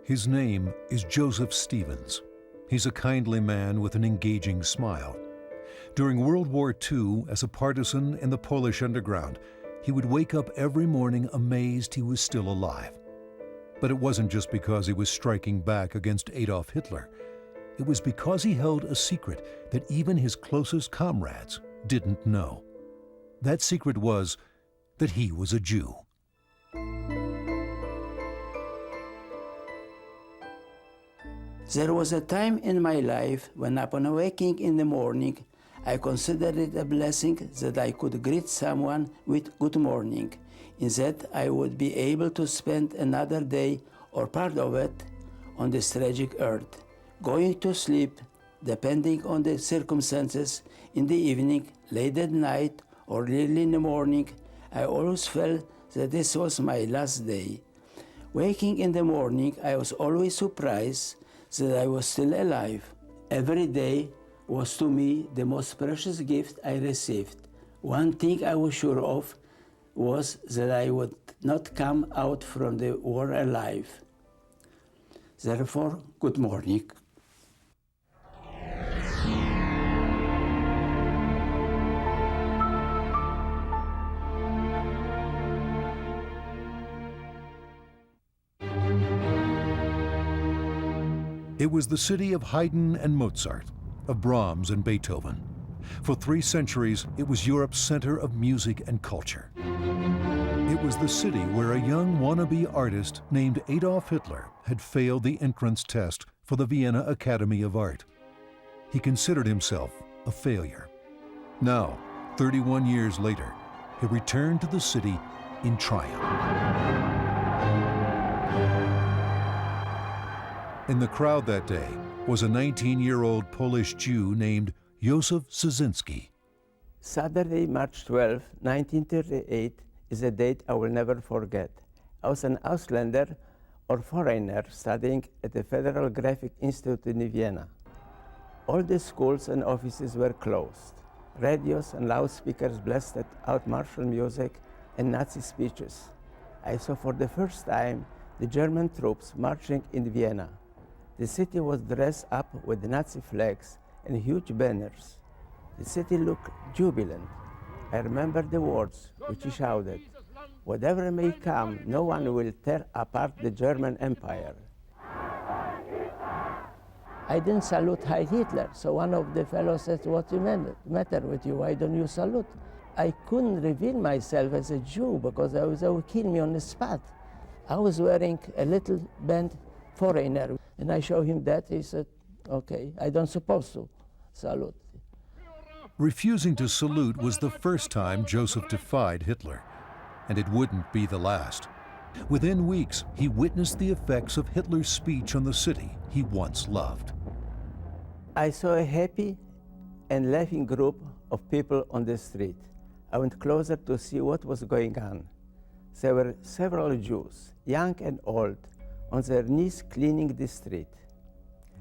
His name is Joseph Stevens. He's a kindly man with an engaging smile. During World War II, as a partisan in the Polish underground, he would wake up every morning amazed he was still alive. But it wasn't just because he was striking back against Adolf Hitler. It was because he held a secret that even his closest comrades didn't know. That secret was that he was a Jew. There was a time in my life when upon waking in the morning, I considered it a blessing that I could greet someone with good morning, in that I would be able to spend another day or part of it on this tragic earth, going to sleep, depending on the circumstances, in the evening, late at night, or early in the morning. I always felt that this was my last day. Waking in the morning, I was always surprised that I was still alive. Every day was to me the most precious gift I received. One thing I was sure of was that I would not come out from the war alive. Therefore, good morning. It was the city of Haydn and Mozart, of Brahms and Beethoven. For 3 centuries, it was Europe's center of music and culture. It was the city where a young wannabe artist named Adolf Hitler had failed the entrance test for the Vienna Academy of Art. He considered himself a failure. Now, 31 years later, he returned to the city in triumph. In the crowd that day was a 19-year-old Polish Jew named Józef Szynski. Saturday, March 12, 1938 is a date I will never forget. I was an Auslander or foreigner studying at the Federal Graphic Institute in Vienna. All the schools and offices were closed. Radios and loudspeakers blasted out martial music and Nazi speeches. I saw for the first time the German troops marching in Vienna. The city was dressed up with Nazi flags and huge banners. The city looked jubilant. I remember the words which he shouted, "Whatever may come, no one will tear apart the German Empire." I didn't salute Heil Hitler, so one of the fellows said, "What's the matter with you? Why don't you salute?" I couldn't reveal myself as a Jew because they would kill me on the spot. I was wearing a little band foreigner, and I showed him that. He said, "Okay, I don't supposed to salute." Refusing to salute was the first time Joseph defied Hitler, and it wouldn't be the last. Within weeks, he witnessed the effects of Hitler's speech on the city he once loved. I saw a happy and laughing group of people on the street. I went closer to see what was going on. There were several Jews, young and old, on their knees cleaning the street.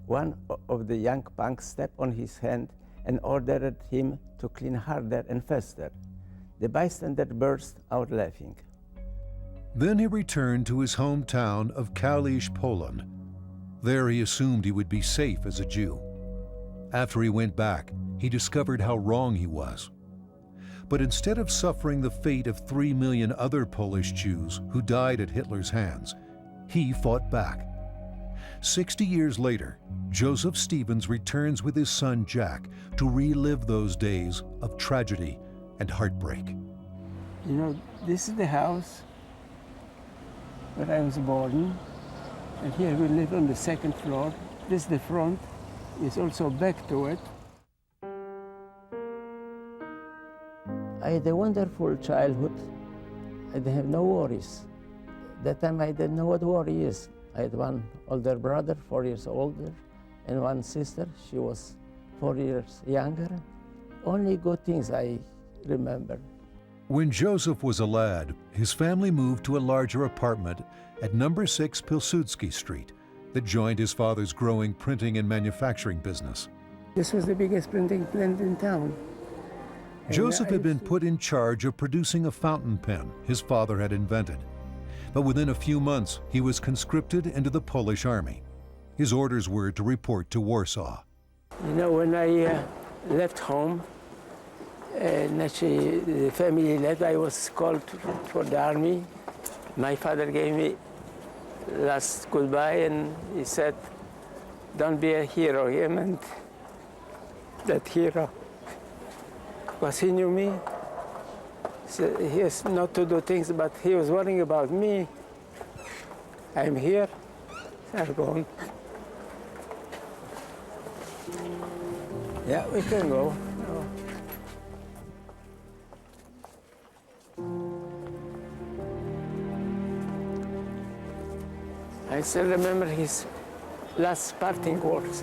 One of the young punks stepped on his hand and ordered him to clean harder and faster. The bystander burst out laughing. Then he returned to his hometown of Kalisz, Poland. There he assumed he would be safe as a Jew. After he went back, he discovered how wrong he was. But instead of suffering the fate of 3 million other Polish Jews who died at Hitler's hands, he fought back. 60 years later, Joseph Stevens returns with his son Jack to relive those days of tragedy and heartbreak. You know, this is the house where I was born, and here we live on the 2nd floor. This is the front, is also back to it. I had a wonderful childhood. I didn't have no worries. That time I didn't know what worry is. I had one older brother, 4 years older, and one sister. She was 4 years younger. Only good things I remember. When Joseph was a lad, his family moved to a larger apartment at number 6 Pilsudski Street that joined his father's growing printing and manufacturing business. This was the biggest printing plant in town. Joseph had been put in charge of producing a fountain pen his father had invented. But within a few months, he was conscripted into the Polish army. His orders were to report to Warsaw. You know, when I left home, and actually the family left, I was called for the army. My father gave me last goodbye, and he said, "Don't be a hero." He meant that hero, because he knew me. So he has not to do things, but he was worrying about me. I'm here, I'm gone. Yeah, we can go. I still remember his last parting words.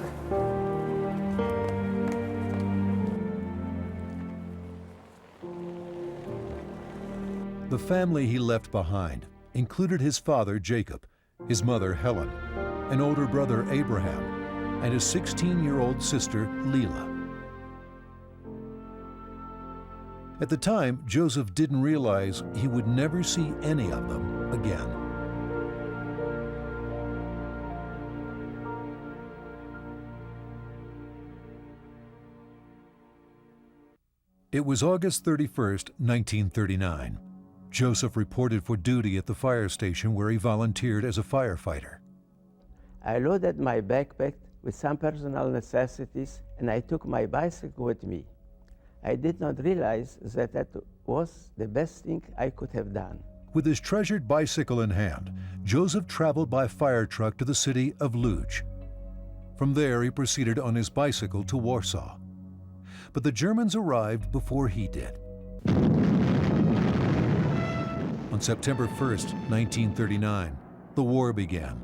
The family he left behind included his father, Jacob, his mother, Helen, an older brother, Abraham, and his 16-year-old sister, Leela. At the time, Joseph didn't realize he would never see any of them again. It was August 31st, 1939. Joseph reported for duty at the fire station where he volunteered as a firefighter. I loaded my backpack with some personal necessities, and I took my bicycle with me. I did not realize that that was the best thing I could have done. With his treasured bicycle in hand, Joseph traveled by fire truck to the city of Lodz. From there, he proceeded on his bicycle to Warsaw. But the Germans arrived before he did. On September 1st, 1939, the war began.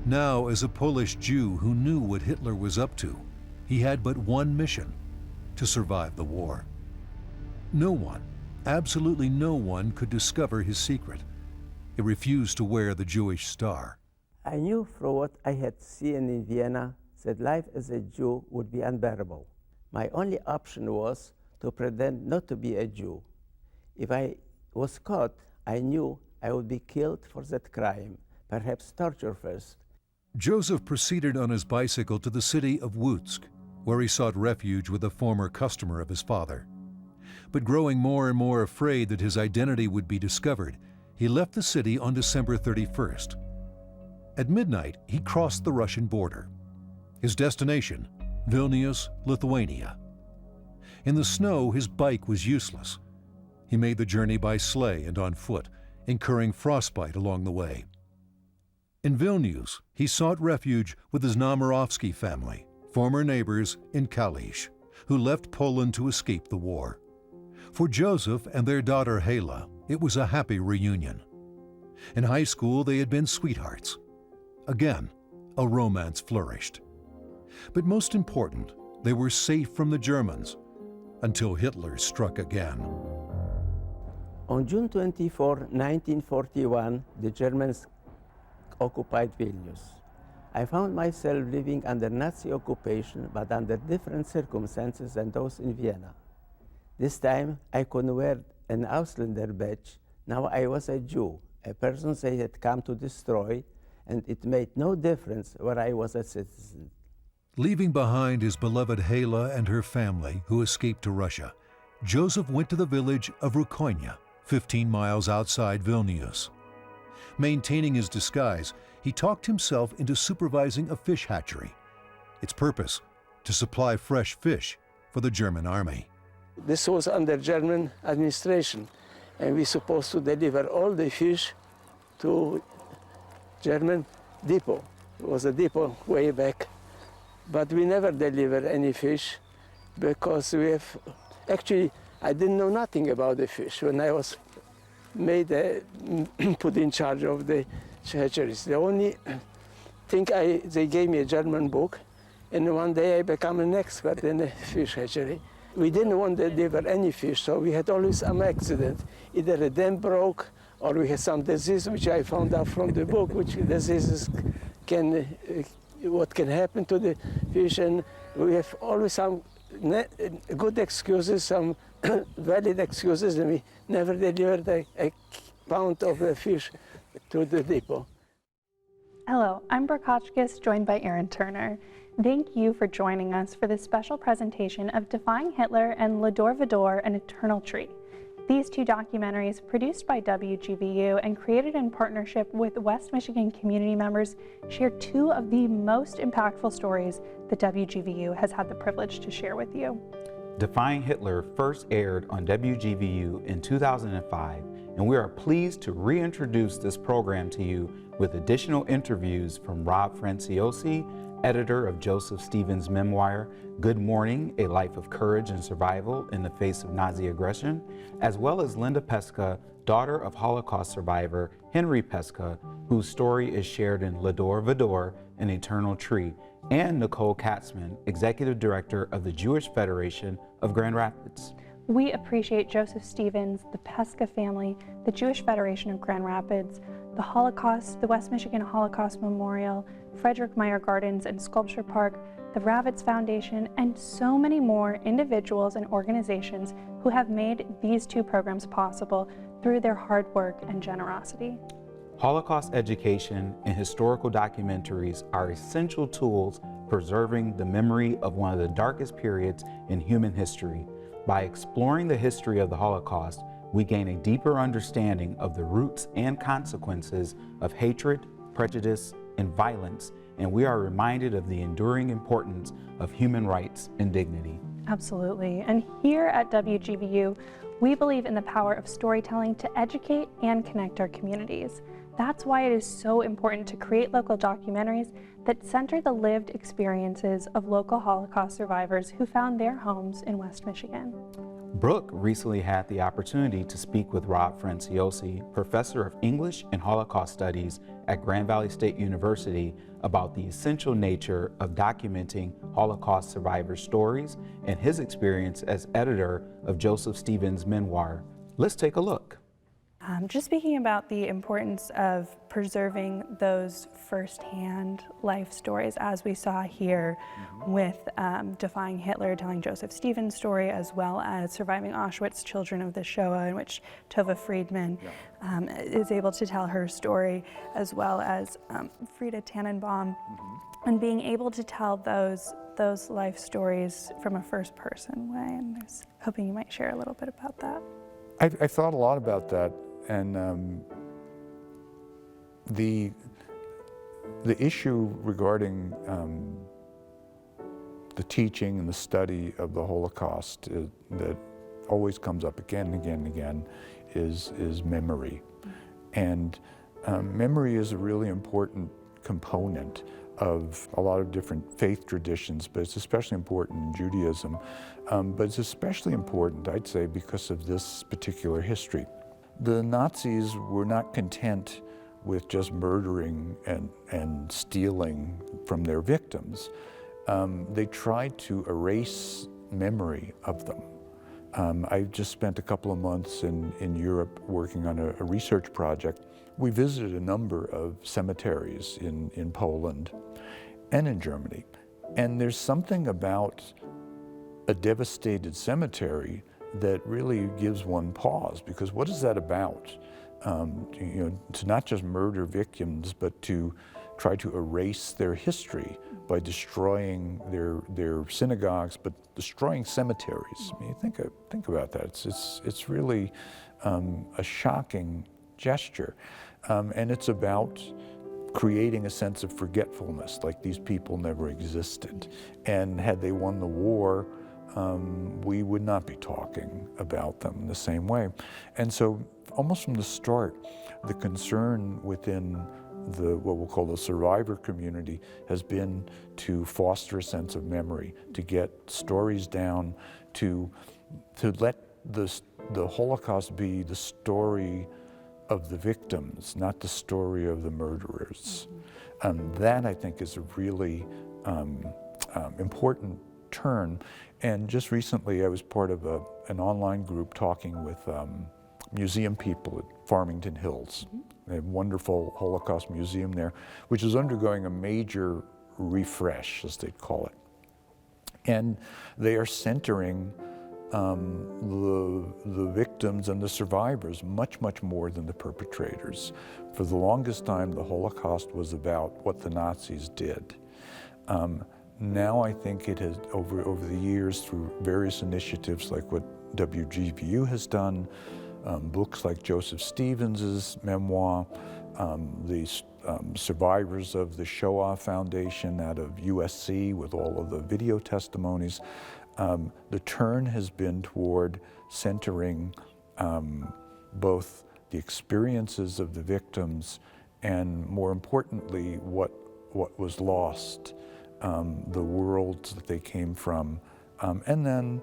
Now, as a Polish Jew who knew what Hitler was up to, he had but one mission: to survive the war. No one, absolutely no one, could discover his secret. He refused to wear the Jewish star. I knew from what I had seen in Vienna that life as a Jew would be unbearable. My only option was to pretend not to be a Jew. If I was caught, I knew I would be killed for that crime, perhaps torture first. Joseph proceeded on his bicycle to the city of Łódź, where he sought refuge with a former customer of his father. But growing more and more afraid that his identity would be discovered, he left the city on December 31st. At midnight, he crossed the Russian border. His destination, Vilnius, Lithuania. In the snow, his bike was useless. He made the journey by sleigh and on foot, incurring frostbite along the way. In Vilnius, he sought refuge with his Namirovsky family, former neighbors in Kalisz, who left Poland to escape the war. For Joseph and their daughter Hela, it was a happy reunion. In high school, they had been sweethearts. Again, a romance flourished. But most important, they were safe from the Germans until Hitler struck again. On June 24, 1941, the Germans occupied Vilnius. I found myself living under Nazi occupation, but under different circumstances than those in Vienna. This time, I could wear an Ausländer badge. Now I was a Jew, a person they had come to destroy, and it made no difference where I was a citizen. Leaving behind his beloved Hela and her family, who escaped to Russia, Joseph went to the village of Rukonia, 15 miles outside Vilnius. Maintaining his disguise, he talked himself into supervising a fish hatchery. Its purpose, to supply fresh fish for the German army. This was under German administration, and we supposed to deliver all the fish to German depot. It was a depot way back. But we never delivered any fish because we have, actually, I didn't know nothing about the fish when I was made, put in charge of the hatcheries. The only thing they gave me a German book, and one day I became an expert in the fish hatchery. We didn't want to deliver any fish, so we had always some accident. Either a dam broke, or we had some disease, which I found out from the book, which diseases can what can happen to the fish, and we have always some good excuses, some valid excuses, and we never delivered a pound of the fish to the depot. Hello, I'm Brooke Hotchkiss, joined by Aaron Turner. Thank you for joining us for this special presentation of Defying Hitler and Le Dor Vador, An Eternal Tree. These two documentaries, produced by WGVU and created in partnership with West Michigan community members, share two of the most impactful stories that WGVU has had the privilege to share with you. Defying Hitler first aired on WGVU in 2005, and we are pleased to reintroduce this program to you with additional interviews from Rob Franciosi, editor of Joseph Stevens' memoir, Good Morning, A Life of Courage and Survival in the Face of Nazi Aggression, as well as Linda Pestka, daughter of Holocaust survivor Henry Pestka, whose story is shared in Le Dor Vador, An Eternal Tree, and Nicole Katzman, executive director of the Jewish Federation of Grand Rapids. We appreciate Joseph Stevens, the Pestka family, the Jewish Federation of Grand Rapids, the Holocaust, the West Michigan Holocaust Memorial, Frederick Meyer Gardens and Sculpture Park, the Ravitz Foundation, and so many more individuals and organizations who have made these two programs possible through their hard work and generosity. Holocaust education and historical documentaries are essential tools preserving the memory of one of the darkest periods in human history. By exploring the history of the Holocaust, we gain a deeper understanding of the roots and consequences of hatred, prejudice, and violence, and we are reminded of the enduring importance of human rights and dignity. Absolutely. And here at WGVU, we believe in the power of storytelling to educate and connect our communities. That's why it is so important to create local documentaries that center the lived experiences of local Holocaust survivors who found their homes in West Michigan. Brooke recently had the opportunity to speak with Rob Franciosi, professor of English and Holocaust Studies at Grand Valley State University, about the essential nature of documenting Holocaust survivor stories and his experience as editor of Joseph Stevens' memoir. Let's take a look. Just speaking about the importance of preserving those firsthand life stories, as we saw here with Defying Hitler, telling Joseph Stevens' story, as well as Surviving Auschwitz, Children of the Shoah, in which Tova Friedman is able to tell her story, as well as Frieda Tannenbaum, and being able to tell those life stories from a first-person way. And I was hoping you might share a little bit about that. I thought a lot about that, and the issue regarding the teaching and the study of the Holocaust that always comes up again and again and again is memory. And memory is a really important component of a lot of different faith traditions, but it's especially important in Judaism. But it's especially important, I'd say, because of this particular history. The Nazis were not content with just murdering and stealing from their victims. They tried to erase memory of them. I just spent a couple of months in Europe working on a research project. We visited a number of cemeteries in Poland and in Germany. And there's something about a devastated cemetery that really gives one pause, because what is that about? To not just murder victims, but to try to erase their history by destroying their synagogues, but destroying cemeteries. I mean, think about that. It's really a shocking gesture, and it's about creating a sense of forgetfulness, like these people never existed. And had they won the war, we would not be talking about them in the same way. And so almost from the start, the concern within what we'll call the survivor community has been to foster a sense of memory, to get stories down, to let the Holocaust be the story of the victims, not the story of the murderers. That, I think, is a really important turn. And just recently, I was part of an online group talking with museum people at Farmington Hills. They have a wonderful Holocaust museum there, which is undergoing a major refresh, as they'd call it. And they are centering the victims and the survivors much, much more than the perpetrators. For the longest time, the Holocaust was about what the Nazis did. Now I think it has, over the years, through various initiatives like what WGVU has done, books like Joseph Stevens's memoir, the survivors of the Shoah Foundation out of USC with all of the video testimonies, the turn has been toward centering both the experiences of the victims and, more importantly, what was lost, the worlds that they came from, and then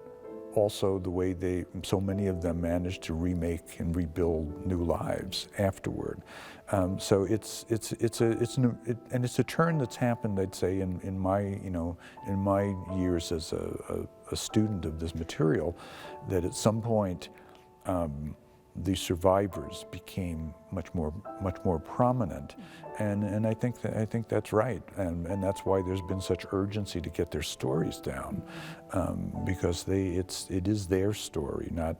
also the way so many of them managed to remake and rebuild new lives afterward. So it's a turn that's happened, I'd say, in my years as a student of this material, that at some point the survivors became much more prominent, and I think that's right, and that's why there's been such urgency to get their stories down, because it is their story, not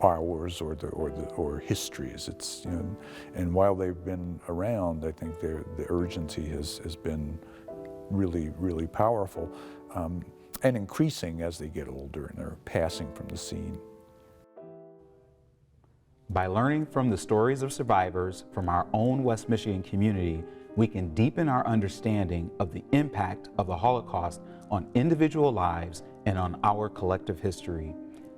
ours or history's. It's, you know, and while they've been around, I think the urgency has been really powerful, and increasing as they get older and are passing from the scene. By learning from the stories of survivors from our own West Michigan community, we can deepen our understanding of the impact of the Holocaust on individual lives and on our collective history.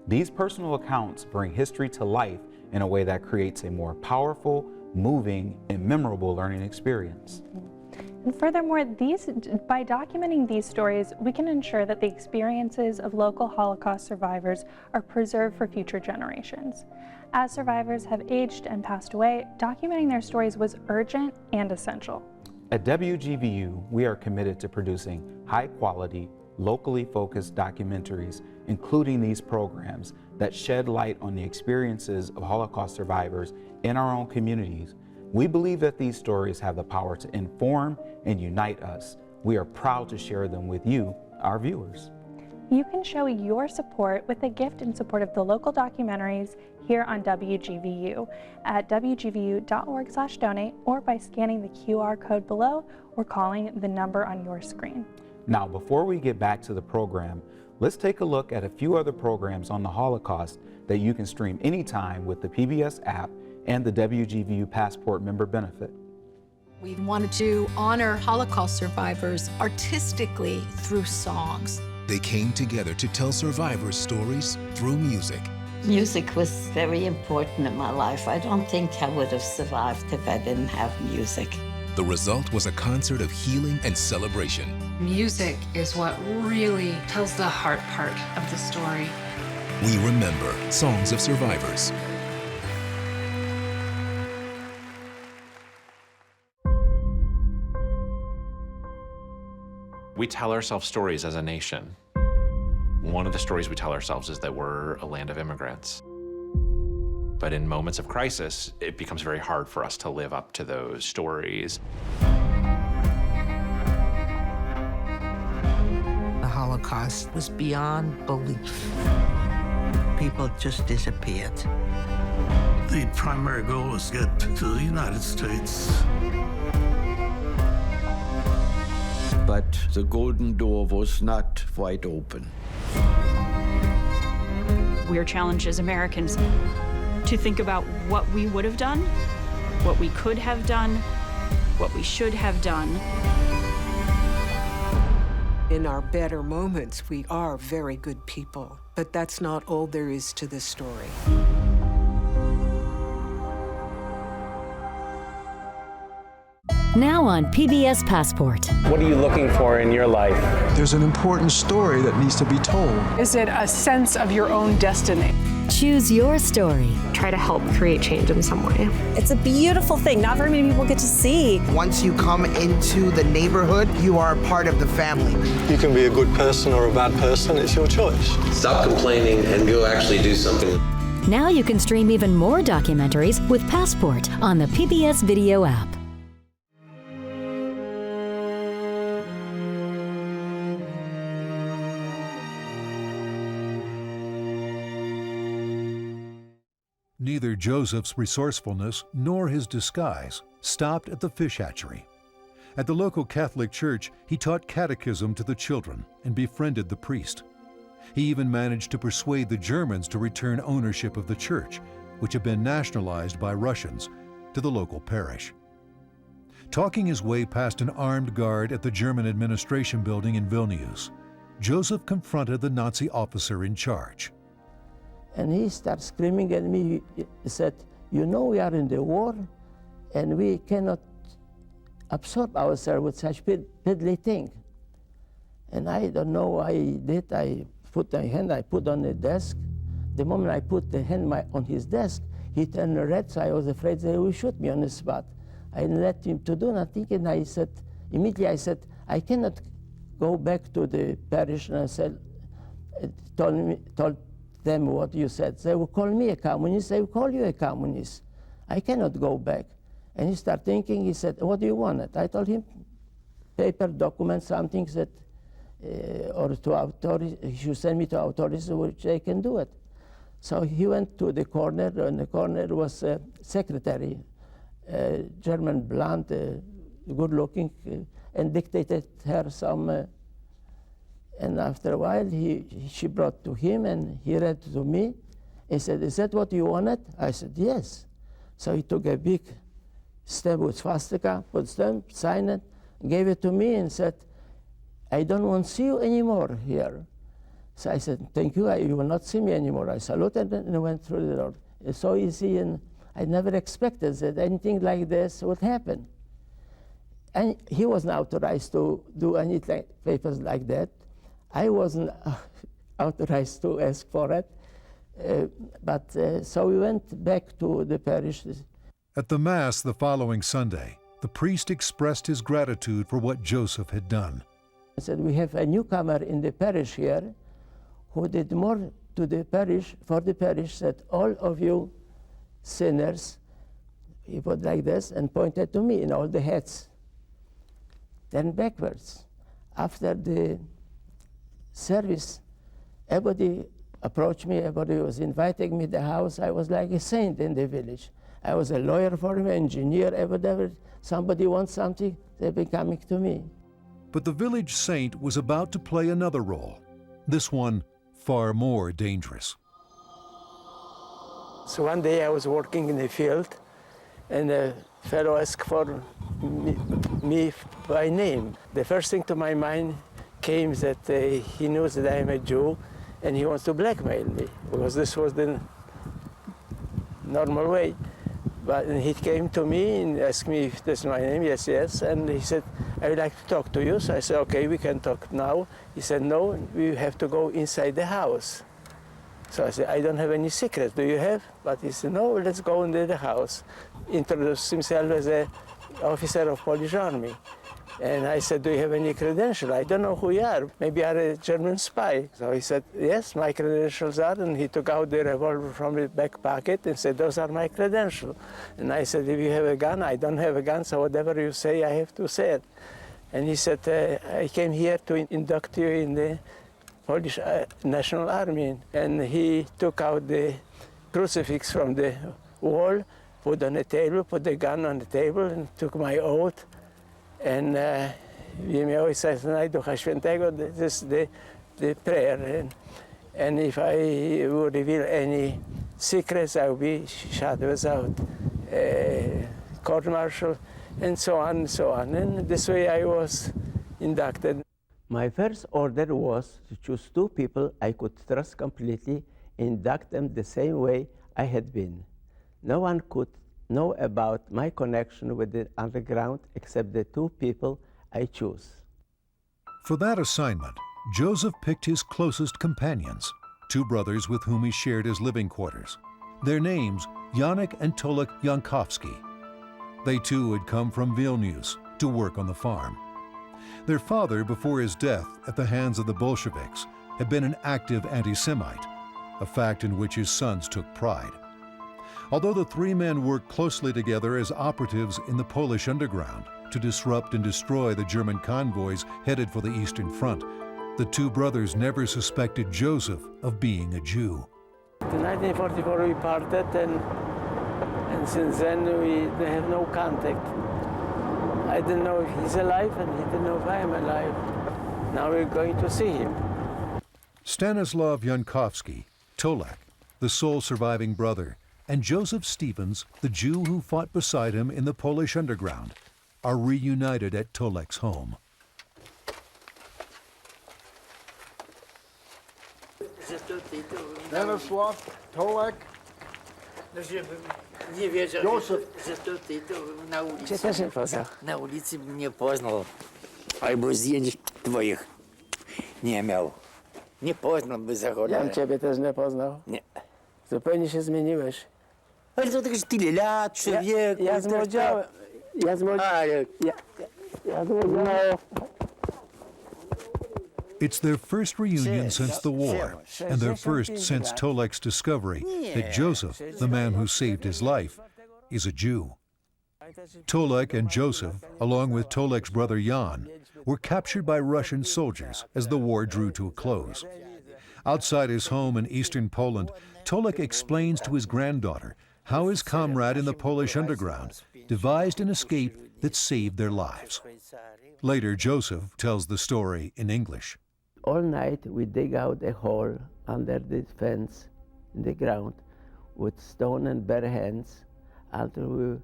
These personal accounts bring history to life in a way that creates a more powerful, moving, and memorable learning experience. And furthermore, by documenting these stories, we can ensure that the experiences of local Holocaust survivors are preserved for future generations. As survivors have aged and passed away, documenting their stories was urgent and essential. At WGVU, we are committed to producing high-quality, locally focused documentaries, including these programs that shed light on the experiences of Holocaust survivors in our own communities. We believe that these stories have the power to inform and unite us. We are proud to share them with you, our viewers. You can show your support with a gift in support of the local documentaries here on WGVU at wgvu.org/donate, or by scanning the QR code below or calling the number on your screen. Now, before we get back to the program, let's take a look at a few other programs on the Holocaust that you can stream anytime with the PBS app and the WGVU Passport member benefit. We wanted to honor Holocaust survivors artistically through songs. They came together to tell survivors' stories through music. Music was very important in my life. I don't think I would have survived if I didn't have music. The result was a concert of healing and celebration. Music is what really tells the heart part of the story. We remember songs of survivors. We tell ourselves stories as a nation. One of the stories we tell ourselves is that we're a land of immigrants. But in moments of crisis, it becomes very hard for us to live up to those stories. The Holocaust was beyond belief. People just disappeared. The primary goal was to get to the United States. But the golden door was not wide open. We're challenged as Americans to think about what we would have done, what we could have done, what we should have done. In our better moments, we are very good people, but that's not all there is to this story. Now on PBS Passport. What are you looking for in your life? There's an important story that needs to be told. Is it a sense of your own destiny? Choose your story. Try to help create change in some way. It's a beautiful thing. Not very many people get to see. Once you come into the neighborhood, you are a part of the family. You can be a good person or a bad person. It's your choice. Stop complaining and go actually do something. Now you can stream even more documentaries with Passport on the PBS Video app. Neither Joseph's resourcefulness nor his disguise stopped at the fish hatchery. At the local Catholic church, he taught catechism to the children and befriended the priest. He even managed to persuade the Germans to return ownership of the church, which had been nationalized by Russians, to the local parish. Talking his way past an armed guard at the German administration building in Vilnius, Joseph confronted the Nazi officer in charge. And he started screaming at me. He said, "You know we are in the war, and we cannot absorb ourselves with such piddly thing." And I don't know what I did. I put my hand, I put on the desk. The moment I put the hand on his desk, he turned red, so I was afraid they will shoot me on the spot. I didn't let him to do nothing, and I said, immediately I said, "I cannot go back to the parish," and I said, told them what you said. They will call me a communist, they will call you a communist. I cannot go back. And he started thinking, he said, "What do you want?" I told him, paper, document, something that, or to authorities, he should send me to authorities which they can do it. So he went to the corner, and the corner was a secretary, German blonde, good looking, and dictated her some, and after a while she brought to him and he read to me. He said, "Is that what you wanted?" I said, "Yes." So he took a big stamp with swastika, put stamp, signed it, gave it to me and said, "I don't want to see you anymore here." So I said, "Thank you, you will not see me anymore." I saluted and went through the door. It's so easy, and I never expected that anything like this would happen. And he wasn't authorized to do any papers like that. I wasn't authorized to ask for it. So we went back to the parish. At the Mass the following Sunday, the priest expressed his gratitude for what Joseph had done. I said, "We have a newcomer in the parish here who did more to the parish, for the parish, that all of you sinners," he put like this and pointed to me in all the heads. Then backwards. After the service, everybody approached me, everybody was inviting me to the house. I was like a saint in the village. I was a lawyer for him, engineer, whatever. Somebody wants something, they've been coming to me. But the village saint was about to play another role, this one far more dangerous. So one day I was working in the field, and a fellow asked for me by name. The first thing to my mind came that he knows that I am a Jew, and he wants to blackmail me, because this was the normal way. But he came to me and asked me if this is my name. Yes, yes. And he said, "I would like to talk to you." So I said, "Okay, we can talk now." He said, "No, we have to go inside the house." So I said, "I don't have any secrets. Do you have?" But he said, "No, let's go into the house." Introduced himself as an officer of Polish army. And I said, "Do you have any credentials? I don't know who you are. Maybe you are a German spy." So he said, "Yes, my credentials are." And he took out the revolver from his back pocket and said, "Those are my credentials." And I said, "If you have a gun," "I don't have a gun, so whatever you say, I have to say it." And he said, "I came here to induct you in the Polish National Army." And he took out the crucifix from the wall, put on the table, put the gun on the table, and took my oath. And w imię Ojca i Syna i Ducha Świętego, this is the prayer. And if I would reveal any secrets, I would be shot without court-martial, and so on and so on. And this way I was inducted. My first order was to choose two people I could trust completely, induct them the same way I had been. No one could know about my connection with the underground except the two people I chose. For that assignment, Joseph picked his closest companions, two brothers with whom he shared his living quarters. Their names, Janek and Tolek Jankowski. They too had come from Vilnius to work on the farm. Their father, before his death at the hands of the Bolsheviks, had been an active anti-Semite, a fact in which his sons took pride. Although the three men worked closely together as operatives in the Polish underground to disrupt and destroy the German convoys headed for the Eastern Front, the two brothers never suspected Joseph of being a Jew. In 1944 we parted, and since then they have no contact. I didn't know if he's alive, and he didn't know if I am alive. Now we're going to see him. Stanislav Jankowski, Tolek, the sole surviving brother, and Joseph Stevens, the Jew who fought beside him in the Polish underground, are reunited at Tolek's home. Stanislav, Tolek, Joseph. Cię też nie poznał. Na ulicy mnie poznał. Albo zdjęć twoich nie miał. Nie poznał by za cholerę. Ja bym ciebie też nie poznał. Nie. Zupełnie się zmieniłeś. Ale to tak tyle lat, człowieku. Ja zmłodziałem. It's their first reunion since the war, and their first since Tolek's discovery that Joseph, the man who saved his life, is a Jew. Tolek and Joseph, along with Tolek's brother Jan, were captured by Russian soldiers as the war drew to a close. Outside his home in eastern Poland, Tolek explains to his granddaughter how his comrade in the Polish underground devised an escape that saved their lives. Later, Joseph tells the story in English. All night we dig out a hole under the fence in the ground with stone and bare hands until we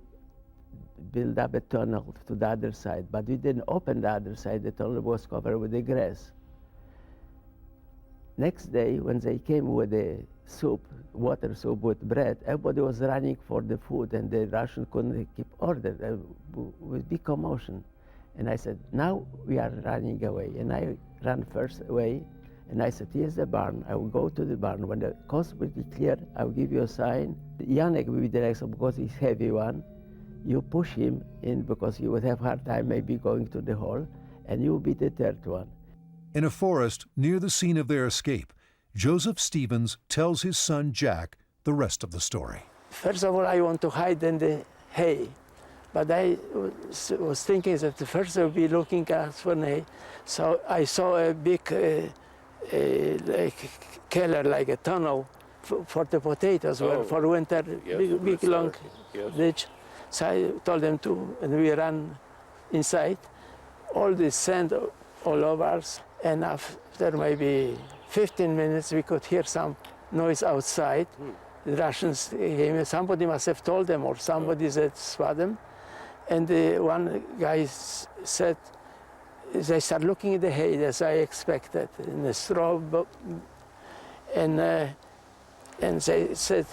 build up a tunnel to the other side. But we didn't open the other side. The tunnel was covered with the grass. Next day, when they came with the soup, water soup with bread, everybody was running for the food, and the Russians couldn't keep order. With big commotion. And I said, now we are running away. And I ran first away, and I said, here's the barn. I will go to the barn. When the coast will be clear, I will give you a sign. Janek will be the next one because he's heavy one. You push him in because you would have hard time maybe going to the hole, and you will be the third one. In a forest near the scene of their escape, Joseph Stevens tells his son Jack the rest of the story. First of all, I want to hide in the hay. But I was thinking that first I would be looking for hay. So I saw a big like cellar, like a tunnel for the potatoes, for winter, big long ditch. So I told them to, and we ran inside. All this sand all over us, and after maybe 15 minutes, we could hear some noise outside. The Russians came, somebody must have told them, or somebody said, saw them. And one guy said, they start looking at the hay, as I expected, in the straw. And they said,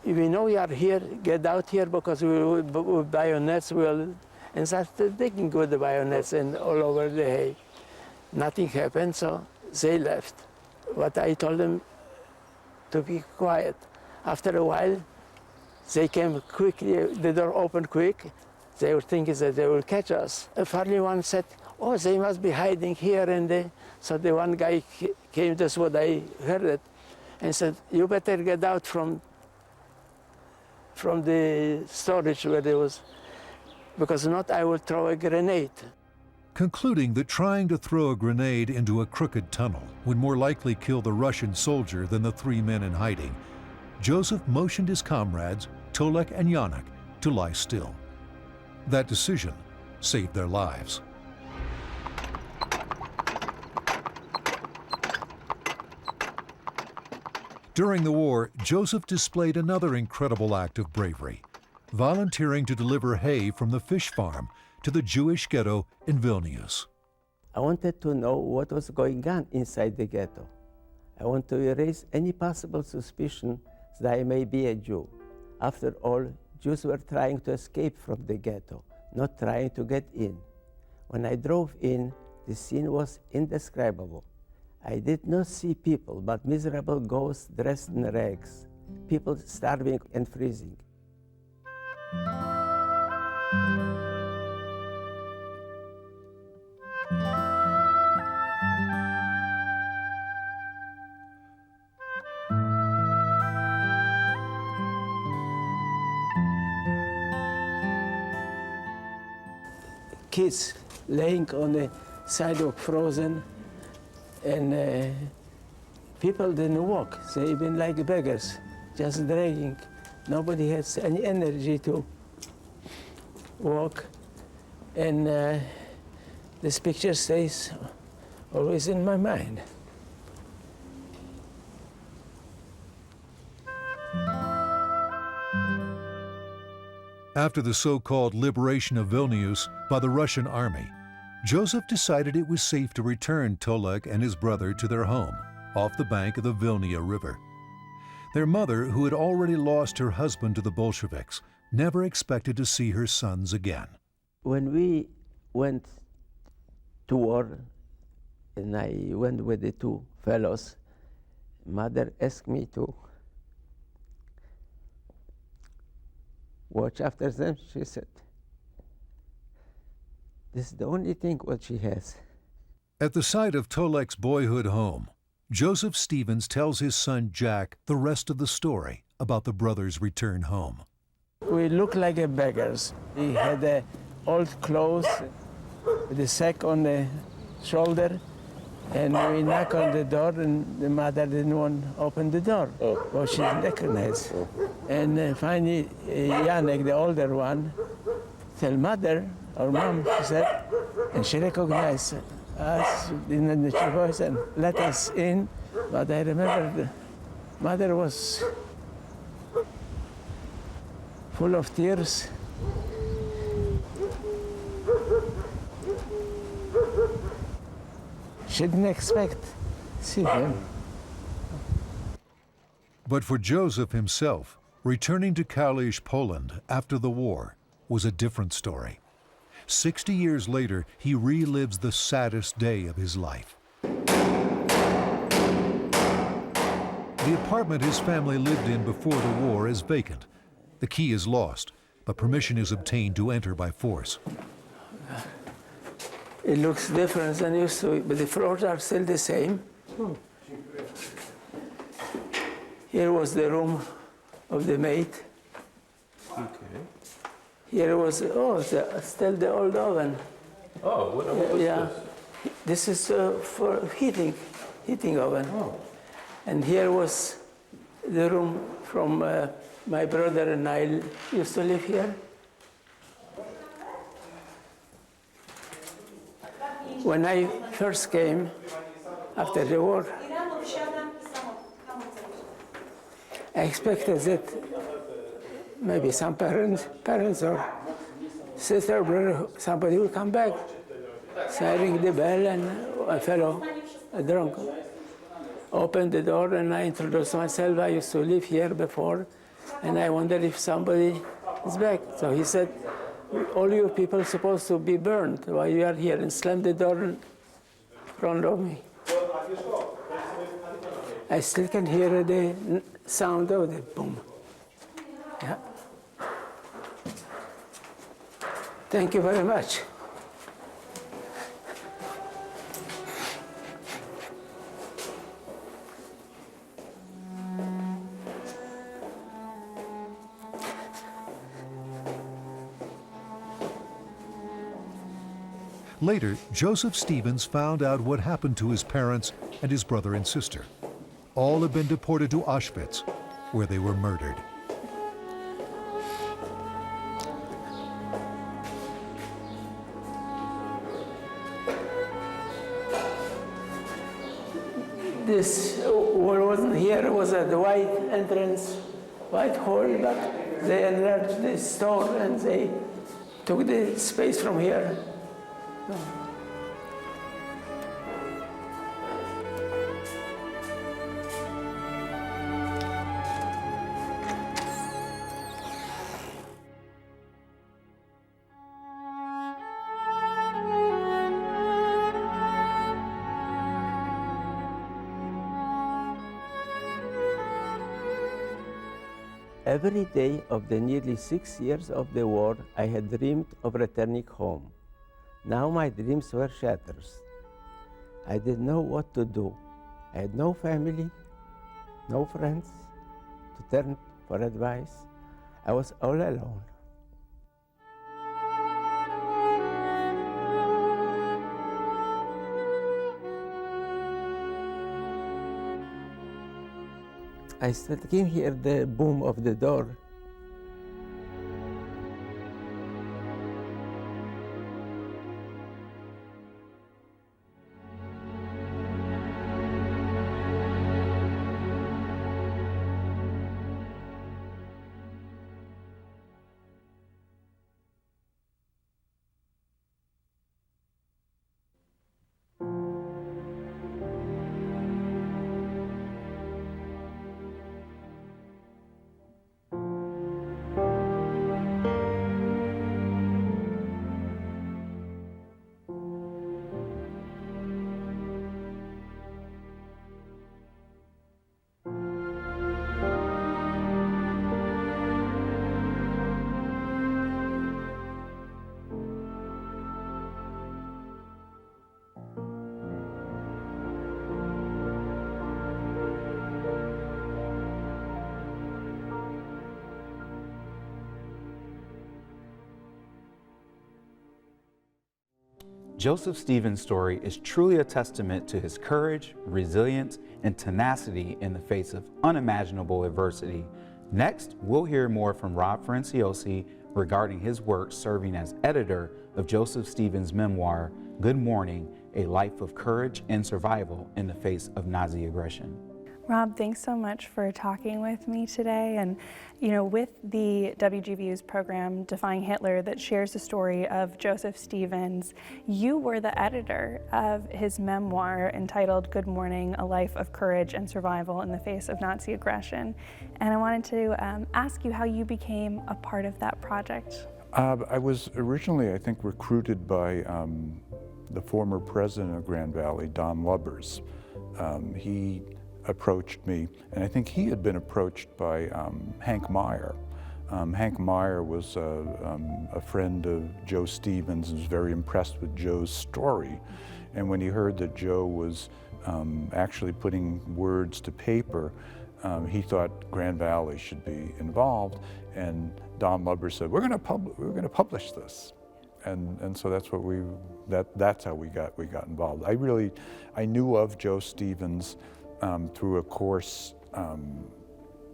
we know you are here, get out here, because with bayonets we'll, and started digging with the bayonets and all over the hay. Nothing happened, so they left. But I told them to be quiet. After a while, they came quickly, the door opened quick. They were thinking that they will catch us. Finally one said, oh, they must be hiding here and there. So the one guy came, that's what I heard, and said, you better get out from the storage where there was, because not I will throw a grenade. Concluding that trying to throw a grenade into a crooked tunnel would more likely kill the Russian soldier than the three men in hiding, Joseph motioned his comrades, Tolek and Janek, to lie still. That decision saved their lives. During the war, Joseph displayed another incredible act of bravery, volunteering to deliver hay from the fish farm to the Jewish ghetto in Vilnius. I wanted to know what was going on inside the ghetto. I want to erase any possible suspicion that I may be a Jew. After all, Jews were trying to escape from the ghetto, not trying to get in. When I drove in, the scene was indescribable. I did not see people, but miserable ghosts dressed in rags, people starving and freezing. Kids laying on the sidewalk frozen, and People didn't walk. They been like beggars, just dragging. Nobody has any energy to walk. And this picture stays always in my mind. After the so-called liberation of Vilnius by the Russian army, Joseph decided it was safe to return Tolek and his brother to their home off the bank of the Vilnia River. Their mother, who had already lost her husband to the Bolsheviks, never expected to see her sons again. When we went to war, and I went with the two fellows, mother asked me to watch after them. She said, this is the only thing what she has. At the site of Tolek's boyhood home, Joseph Stevens tells his son Jack the rest of the story about the brothers' return home. We looked like beggars. We had old clothes with a sack on the shoulder, and we knocked on the door, and the mother didn't want to open the door. Well, she recognized. And finally, Janek, the older one, tell mother or mom, she said, and she recognized us in the voice and let us in. But I remember the mother was full of tears. She didn't expect to see him. But for Joseph himself, returning to Kalisz, Poland after the war was a different story. 60 years later, he relives the saddest day of his life. The apartment his family lived in before the war is vacant. The key is lost, but permission is obtained to enter by force. It looks different than used to, but the floors are still the same. Here was the room of the maid. Okay. Here was, still the old oven. Oh, what was yeah. this? This is for heating oven. Oh. And here was the room from my brother and I used to live here. When I first came after the war, I expected that maybe some parents or sister, brother, somebody will come back. So I ring the bell, and a fellow, a drunk, opened the door, and I introduced myself. I used to live here before, and I wondered if somebody is back. So he said, all you people are supposed to be burned while you are here, and slammed the door in front of me. I still can hear the sound of the boom. Yeah. Thank you very much. Later, Joseph Stevens found out what happened to his parents and his brother and sister. All had been deported to Auschwitz, where they were murdered. This wall wasn't here, it was at the white entrance, white hall, but they enlarged the store and they took the space from here. Every day of the nearly 6 years of the war, I had dreamed of returning home. Now my dreams were shattered. I didn't know what to do. I had no family, no friends to turn for advice. I was all alone. I can hear the boom of the door. Joseph Stevens' story is truly a testament to his courage, resilience, and tenacity in the face of unimaginable adversity. Next, we'll hear more from Rob Franciosi regarding his work serving as editor of Joseph Stevens' memoir, Good Morning, A Life of Courage and Survival in the Face of Nazi Aggression. Rob, thanks so much for talking with me today. And, you know, with the WGVU's program, Defying Hitler, that shares the story of Joseph Stevens, you were the editor of his memoir entitled Good Morning, A Life of Courage and Survival in the Face of Nazi Aggression. And I wanted to ask you how you became a part of that project. I was originally, I think, recruited by the former president of Grand Valley, Don Lubbers. He approached me, and I think he had been approached by Hank Meyer. Hank Meyer was a friend of Joe Stevens and was very impressed with Joe's story. And when he heard that Joe was actually putting words to paper, he thought Grand Valley should be involved. And Don Lubbers said, "We're going to publish this." And so that's what that's how we got involved. I knew of Joe Stevens through a course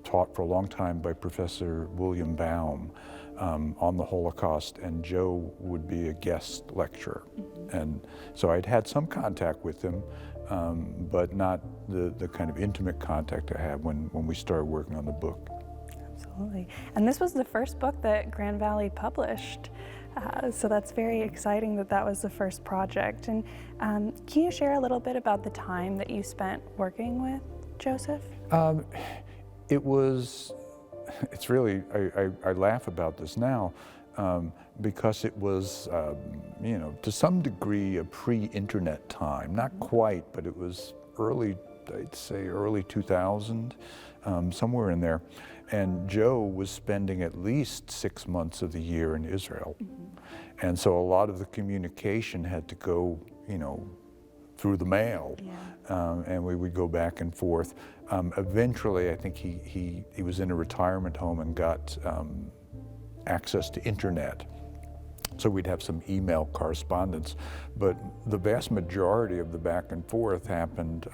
taught for a long time by Professor William Baum on the Holocaust, and Joe would be a guest lecturer. And so I'd had some contact with him, but not the kind of intimate contact I had when we started working on the book. Absolutely. And this was the first book that Grand Valley published. So that's very exciting that was the first project. And can you share a little bit about the time that you spent working with Joseph? It's really, I laugh about this now because it was, you know, to some degree a pre-internet time. Not quite, but it was I'd say early 2000, somewhere in there. And Joe was spending at least 6 months of the year in Israel. And so a lot of the communication had to go, you know, through the mail. And we would go back and forth. Eventually, I think he was in a retirement home and got access to internet. So we'd have some email correspondence, but the vast majority of the back and forth happened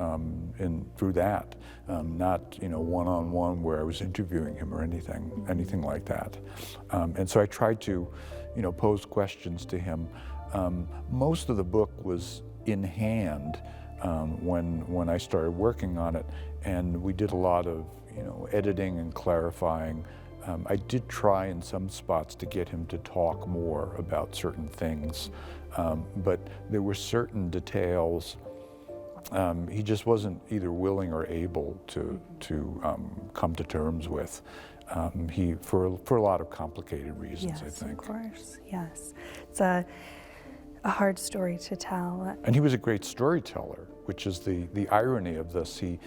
through that, not, you know, one-on-one where I was interviewing him or anything like that. And so I tried to, you know, pose questions to him. Most of the book was in hand when I started working on it, and we did a lot of, you know, editing and clarifying. I did try in some spots to get him to talk more about certain things, but there were certain details he just wasn't either willing or able to come to terms with. For a lot of complicated reasons, I think. Yes, of course, yes. It's a hard story to tell. And he was a great storyteller, which is the irony of this. I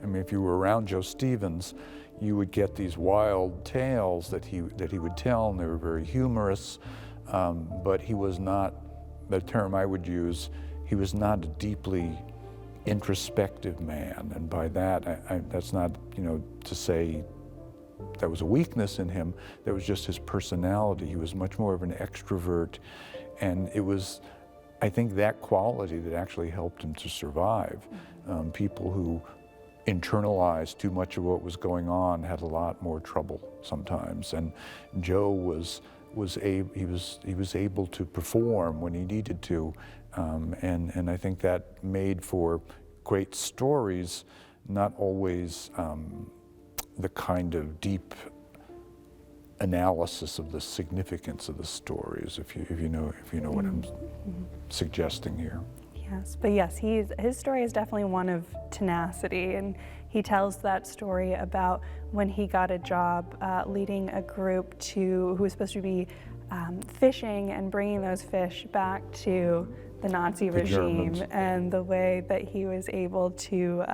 mean, if you were around Joe Stevens, you would get these wild tales that he would tell, and they were very humorous, but he was not, the term I would use, he was not a deeply introspective man. And by that, that's not, you know, to say that was a weakness in him, that was just his personality. He was much more of an extrovert, and it was, I think, that quality that actually helped him to survive. People who internalized too much of what was going on had a lot more trouble sometimes. And Joe was able to perform when he needed to, and I think that made for great stories, not always the kind of deep analysis of the significance of the stories, if you know what I'm suggesting here. Yes, but yes, his story is definitely one of tenacity, and he tells that story about when he got a job leading a group who was supposed to be fishing and bringing those fish back to the Nazi regime, Germans. And the way that he was able to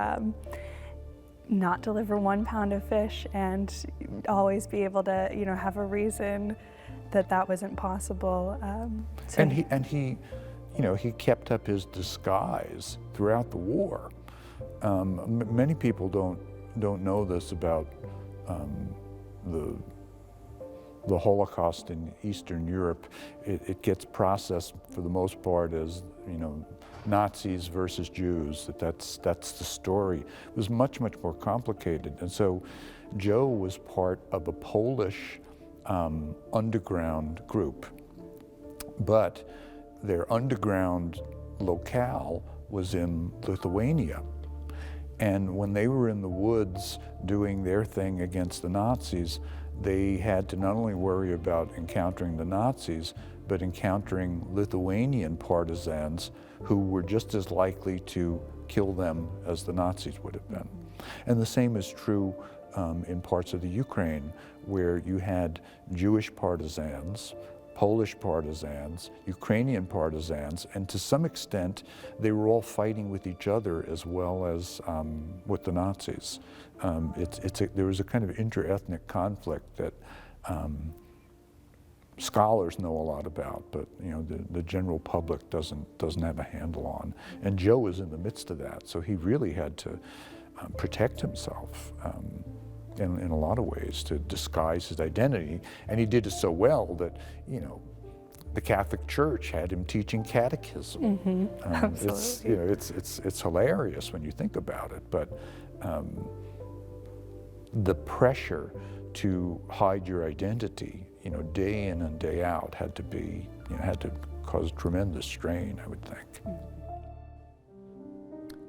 not deliver 1 pound of fish and always be able to, have a reason that wasn't possible. And he kept up his disguise throughout the war. Many people don't know this about the Holocaust in Eastern Europe. It gets processed for the most part as Nazis versus Jews. That's the story. It was much more complicated, and so Joe was part of a Polish underground group, but their underground locale was in Lithuania. And when they were in the woods doing their thing against the Nazis, they had to not only worry about encountering the Nazis, but encountering Lithuanian partisans who were just as likely to kill them as the Nazis would have been. And the same is true in parts of the Ukraine, where you had Jewish partisans, Polish partisans, Ukrainian partisans, and to some extent, they were all fighting with each other as well as with the Nazis. There was a kind of inter-ethnic conflict that scholars know a lot about, but the general public doesn't have a handle on. And Joe was in the midst of that, so he really had to protect himself in a lot of ways, to disguise his identity, and he did it so well that the Catholic Church had him teaching catechism. Absolutely. It's hilarious when you think about it, but the pressure to hide your identity, day in and day out, had to cause tremendous strain, I would think.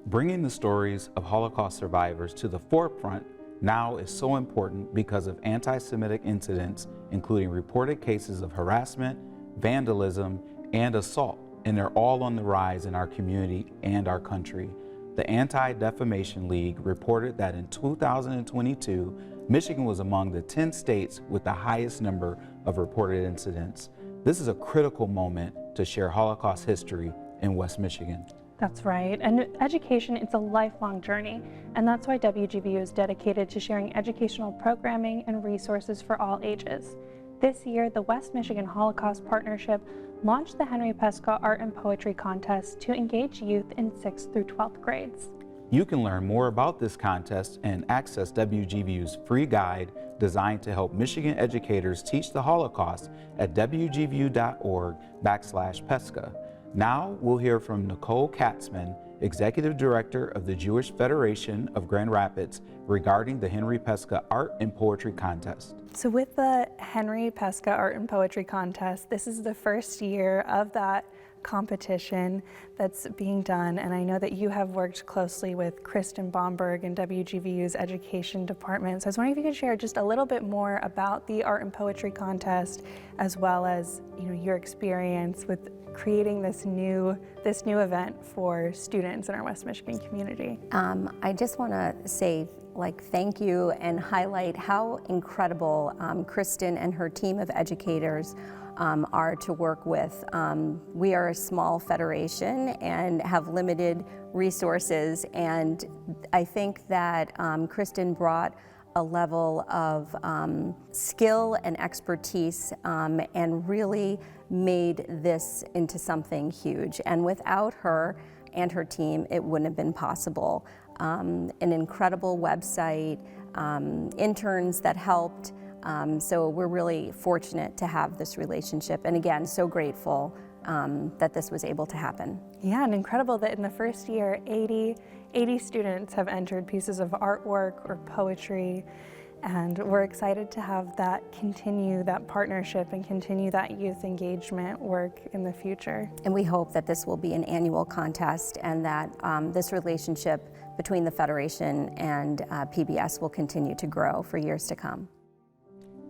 Bringing the stories of Holocaust survivors to the forefront now is so important because of anti-Semitic incidents, including reported cases of harassment, vandalism, and assault, and they're all on the rise in our community and our country. The Anti-Defamation League reported that in 2022, Michigan was among the 10 states with the highest number of reported incidents. This is a critical moment to share Holocaust history in West Michigan. That's right. And education, it's a lifelong journey. And that's why WGVU is dedicated to sharing educational programming and resources for all ages. This year, the West Michigan Holocaust Partnership launched the Henry Pestka Art and Poetry Contest to engage youth in 6th through 12th grades. You can learn more about this contest and access WGVU's free guide designed to help Michigan educators teach the Holocaust at wgvu.org/Pestka. Now we'll hear from Nicole Katzman, Executive Director of the Jewish Federation of Grand Rapids, regarding the Henry Pestka Art and Poetry Contest. So with the Henry Pestka Art and Poetry Contest, this is the first year of that competition that's being done, and I know that you have worked closely with Kristen Bomberg and WGVU's education department. So I was wondering if you could share just a little bit more about the Art and Poetry Contest, as well as your experience with creating this new event for students in our West Michigan community. I just want to say thank you and highlight how incredible Kristen and her team of educators are to work with. We are a small federation and have limited resources, and I think that Kristen brought a level of skill and expertise and really made this into something huge. And without her and her team, it wouldn't have been possible. An incredible website, interns that helped. So we're really fortunate to have this relationship. And again, so grateful that this was able to happen. Yeah, and incredible that in the first year, 80 students have entered pieces of artwork or poetry, and we're excited to have that continue, that partnership, and continue that youth engagement work in the future. And we hope that this will be an annual contest and that this relationship between the Federation and PBS will continue to grow for years to come.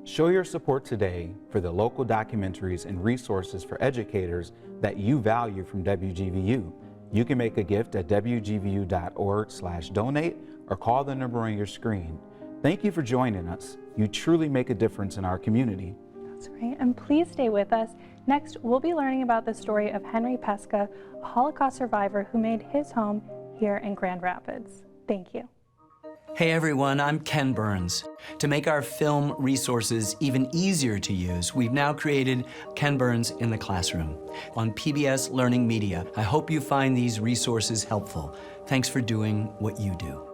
Show your support today for the local documentaries and resources for educators that you value from WGVU. You can make a gift at wgvu.org/donate or call the number on your screen. Thank you for joining us. You truly make a difference in our community. That's right, and please stay with us. Next, we'll be learning about the story of Henry Pestka, a Holocaust survivor who made his home here in Grand Rapids. Thank you. Hey everyone, I'm Ken Burns. To make our film resources even easier to use, we've now created Ken Burns in the Classroom on PBS Learning Media. I hope you find these resources helpful. Thanks for doing what you do.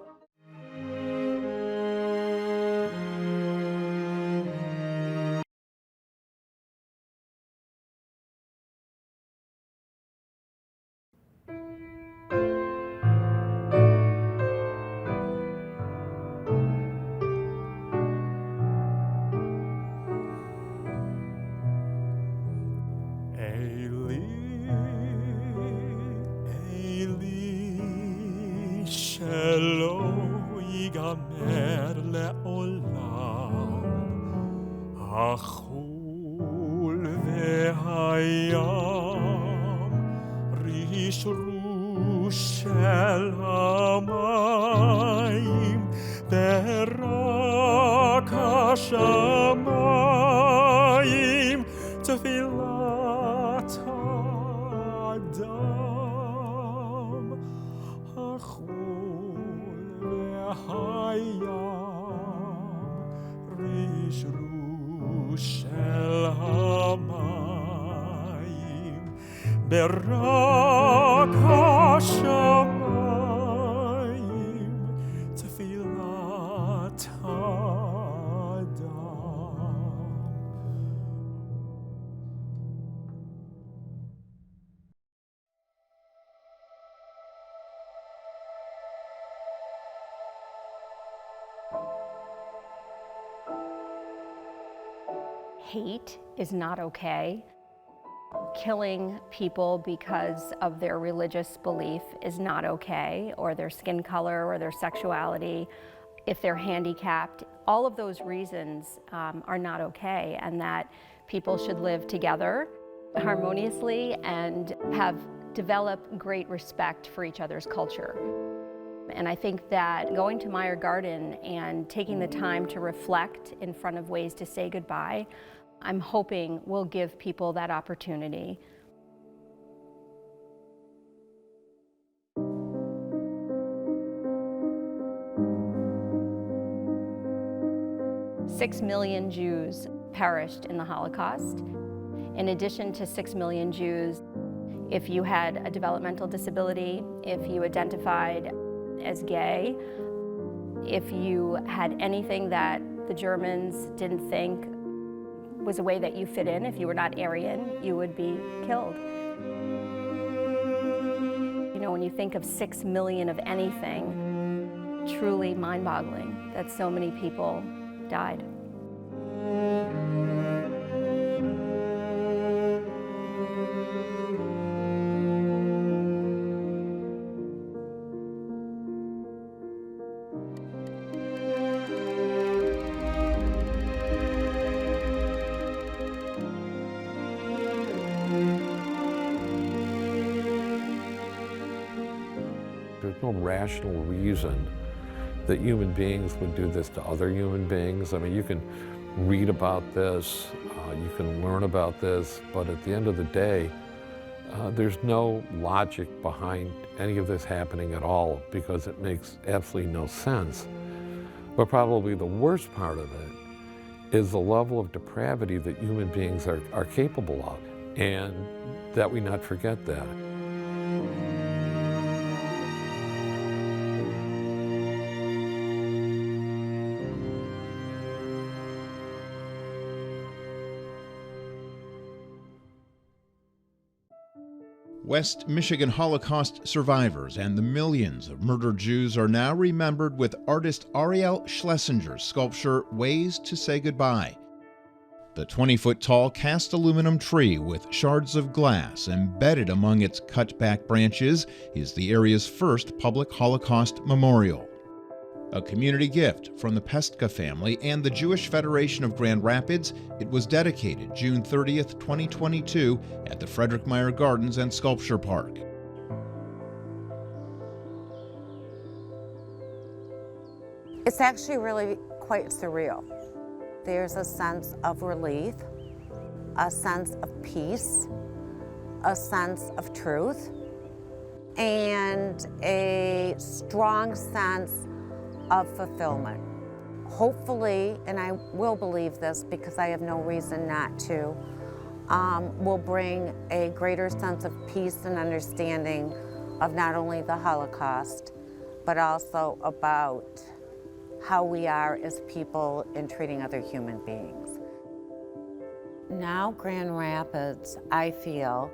Hate is not okay. Killing people because of their religious belief is not okay, or their skin color, or their sexuality, if they're handicapped. All of those reasons are not okay, and that people should live together harmoniously and have developed great respect for each other's culture. And I think that going to Meyer Garden and taking the time to reflect in front of ways to say goodbye, I'm hoping will give people that opportunity. Six million Jews perished in the Holocaust. In addition to 6 million Jews, if you had a developmental disability, if you identified as gay, if you had anything that the Germans didn't think was a way that you fit in, if you were not Aryan, you would be killed. You know, when you think of 6 million of anything, truly mind-boggling that so many people died. There's no rational reason that human beings would do this to other human beings. I mean, you can read about this, you can learn about this, but at the end of the day, there's no logic behind any of this happening at all because it makes absolutely no sense. But probably the worst part of it is the level of depravity that human beings are capable of, and that we not forget that. West Michigan Holocaust survivors and the millions of murdered Jews are now remembered with artist Ariel Schlesinger's sculpture Ways to Say Goodbye. The 20-foot-tall cast aluminum tree with shards of glass embedded among its cut-back branches is the area's first public Holocaust memorial. A community gift from the Pestka family and the Jewish Federation of Grand Rapids, it was dedicated June 30th, 2022 at the Frederick Meyer Gardens and Sculpture Park. It's actually really quite surreal. There's a sense of relief, a sense of peace, a sense of truth, and a strong sense of fulfillment. Hopefully, and I will believe this because I have no reason not to, will bring a greater sense of peace and understanding of not only the Holocaust, but also about how we are as people in treating other human beings. Now Grand Rapids, I feel,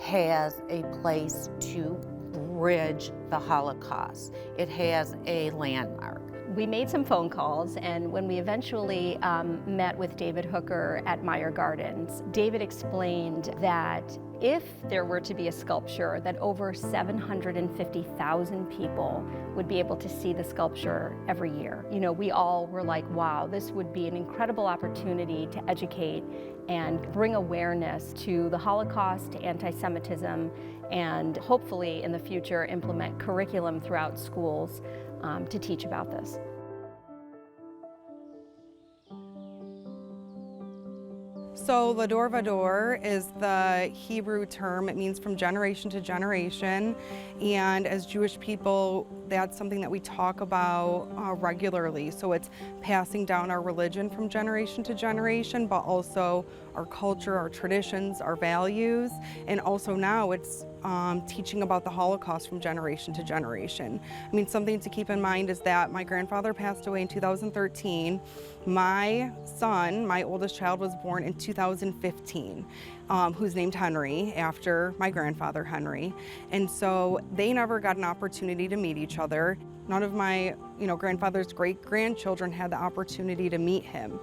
has a place to bridge the Holocaust. It has a landmark. We made some phone calls, and when we eventually met with David Hooker at Meyer Gardens, David explained that if there were to be a sculpture, that over 750,000 people would be able to see the sculpture every year. You know, we all were like, wow, this would be an incredible opportunity to educate and bring awareness to the Holocaust, to anti-Semitism, and hopefully in the future implement curriculum throughout schools to teach about this. So Lador Vador is the Hebrew term. It means from generation to generation. And as Jewish people, that's something that we talk about regularly. So it's passing down our religion from generation to generation, but also our culture, our traditions, our values. And also now it's teaching about the Holocaust from generation to generation. I mean, something to keep in mind is that my grandfather passed away in 2013. My son, my oldest child, was born in 2015, who's named Henry, after my grandfather, Henry. And so they never got an opportunity to meet each other. None of my, grandfather's great-grandchildren had the opportunity to meet him.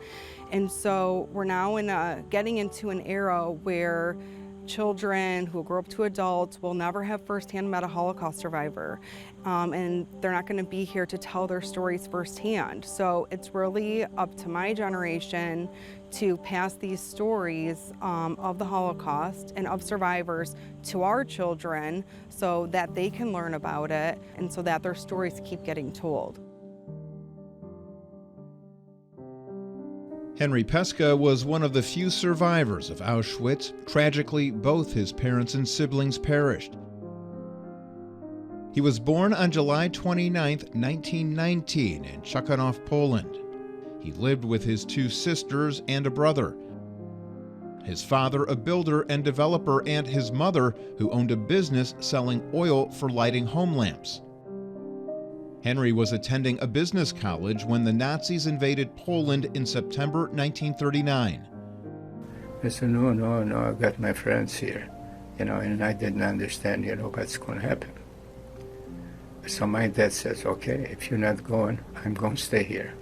And so we're now getting into an era where children who grow up to adults will never have firsthand met a Holocaust survivor, and they're not going to be here to tell their stories firsthand. So it's really up to my generation to pass these stories of the Holocaust and of survivors to our children so that they can learn about it and so that their stories keep getting told. Henry Pestka was one of the few survivors of Auschwitz. Tragically, both his parents and siblings perished. He was born on July 29, 1919 in Chocanow, Poland. He lived with his two sisters and a brother. His father, a builder and developer, and his mother, who owned a business selling oil for lighting home lamps. Henry was attending a business college when the Nazis invaded Poland in September 1939. I said, no, I got my friends here, and I didn't understand, what's going to happen. So my dad says, okay, if you're not going, I'm going to stay here.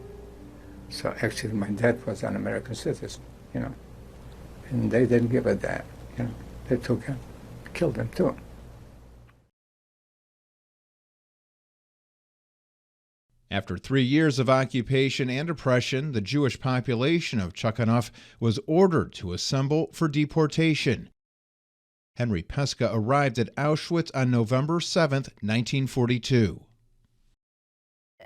So actually my dad was an American citizen, and they didn't give a damn, They took him, killed him too. After 3 years of occupation and oppression, the Jewish population of Chocanow was ordered to assemble for deportation. Henry Pestka arrived at Auschwitz on November 7, 1942.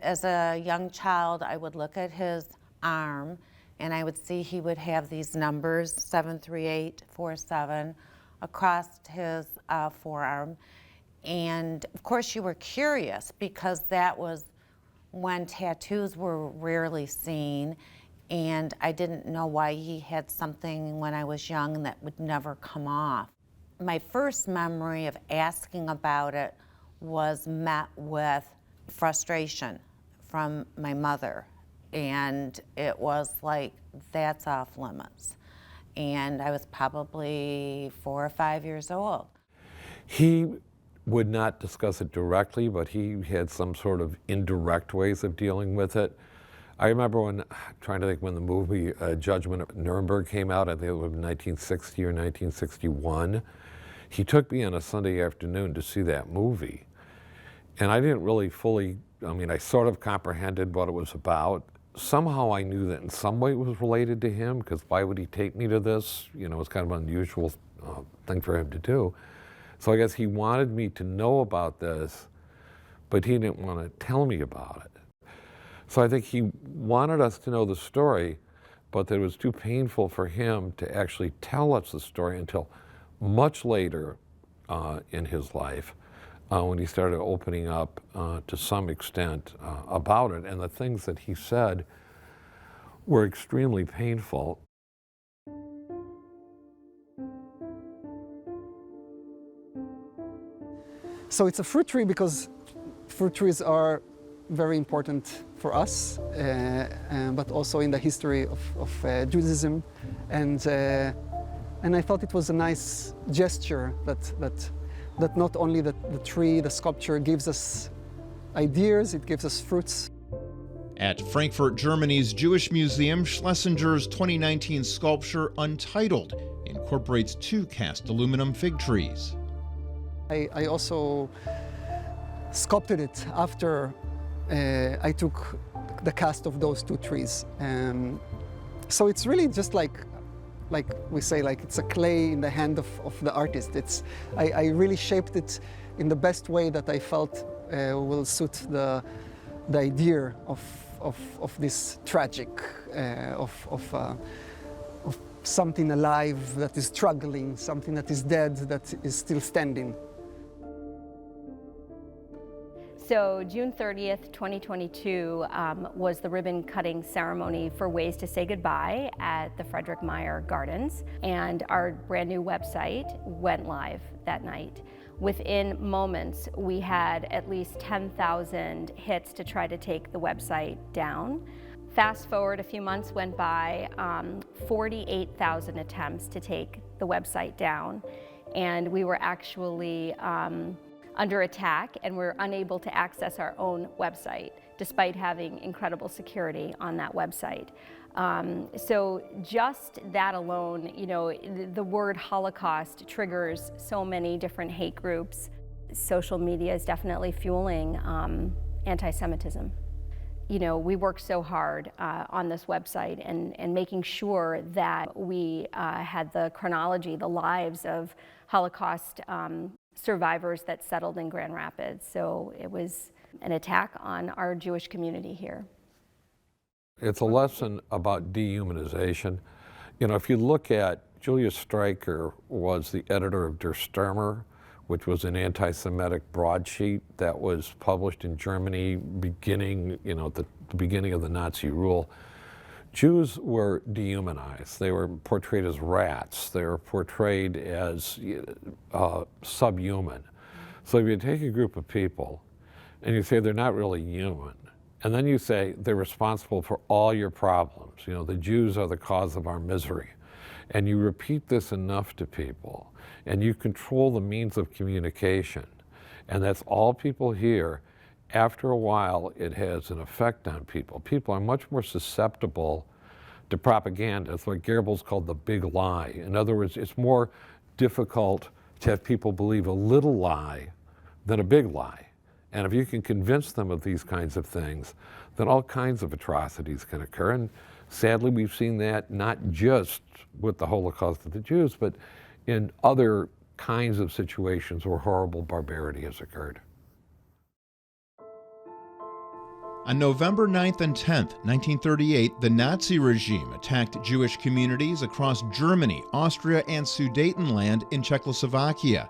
As a young child, I would look at his arm and I would see he would have these numbers, 73847, across his forearm. And of course you were curious because that was when tattoos were rarely seen, and I didn't know why he had something when I was young that would never come off. My first memory of asking about it was met with frustration from my mother, and it was like, that's off limits. And I was probably 4 or 5 years old. He would not discuss it directly, but he had some sort of indirect ways of dealing with it. I remember when, I'm trying to think when the movie Judgment at Nuremberg came out, I think it was 1960 or 1961. He took me on a Sunday afternoon to see that movie. And I didn't really fully, I mean, I sort of comprehended what it was about. Somehow I knew that in some way it was related to him, because why would he take me to this? You know, it's kind of an unusual thing for him to do. So I guess he wanted me to know about this, but he didn't want to tell me about it. So I think he wanted us to know the story, but that it was too painful for him to actually tell us the story until much later in his life, when he started opening up to some extent about it. And the things that he said were extremely painful. So it's a fruit tree because fruit trees are very important for us, but also in the history of Judaism. And I thought it was a nice gesture that not only the tree, the sculpture gives us ideas, it gives us fruits. At Frankfurt, Germany's Jewish Museum, Schlesinger's 2019 sculpture Untitled incorporates 2 cast aluminum fig trees. I also sculpted it after I took the cast of those 2 trees. So it's really just like we say, like it's a clay in the hand of the artist. I really shaped it in the best way that I felt will suit the idea of this tragic, of something alive that is struggling, something that is dead that is still standing. So June 30th, 2022 was the ribbon cutting ceremony for Ways to Say Goodbye at the Frederick Meyer Gardens, and our brand new website went live that night. Within moments, we had at least 10,000 hits to try to take the website down. Fast forward a few months went by, 48,000 attempts to take the website down, and we were actually under attack, and we're unable to access our own website despite having incredible security on that website. So just that alone, you know, the word Holocaust triggers so many different hate groups. Social media is definitely fueling anti-Semitism. You know, we worked so hard on this website and making sure that we had the chronology, the lives of Holocaust survivors that settled in Grand Rapids. So it was an attack on our Jewish community here. It's a lesson about dehumanization. You know, if you look at, Julius Streicher was the editor of Der Stürmer, which was an anti-Semitic broadsheet that was published in Germany beginning, you know, at the beginning of the Nazi rule. Jews were dehumanized. They were portrayed as rats. They were portrayed as subhuman. So if you take a group of people and you say they're not really human, and then you say they're responsible for all your problems, you know, the Jews are the cause of our misery, and you repeat this enough to people, and you control the means of communication, and that's all people hear, after a while it has an effect on people. People are much more susceptible to propaganda. It's what Goebbels called the big lie. In other words, it's more difficult to have people believe a little lie than a big lie. And if you can convince them of these kinds of things, then all kinds of atrocities can occur. And sadly, we've seen that not just with the Holocaust of the Jews, but in other kinds of situations where horrible barbarity has occurred. On November 9th and 10th, 1938, the Nazi regime attacked Jewish communities across Germany, Austria, and Sudetenland in Czechoslovakia.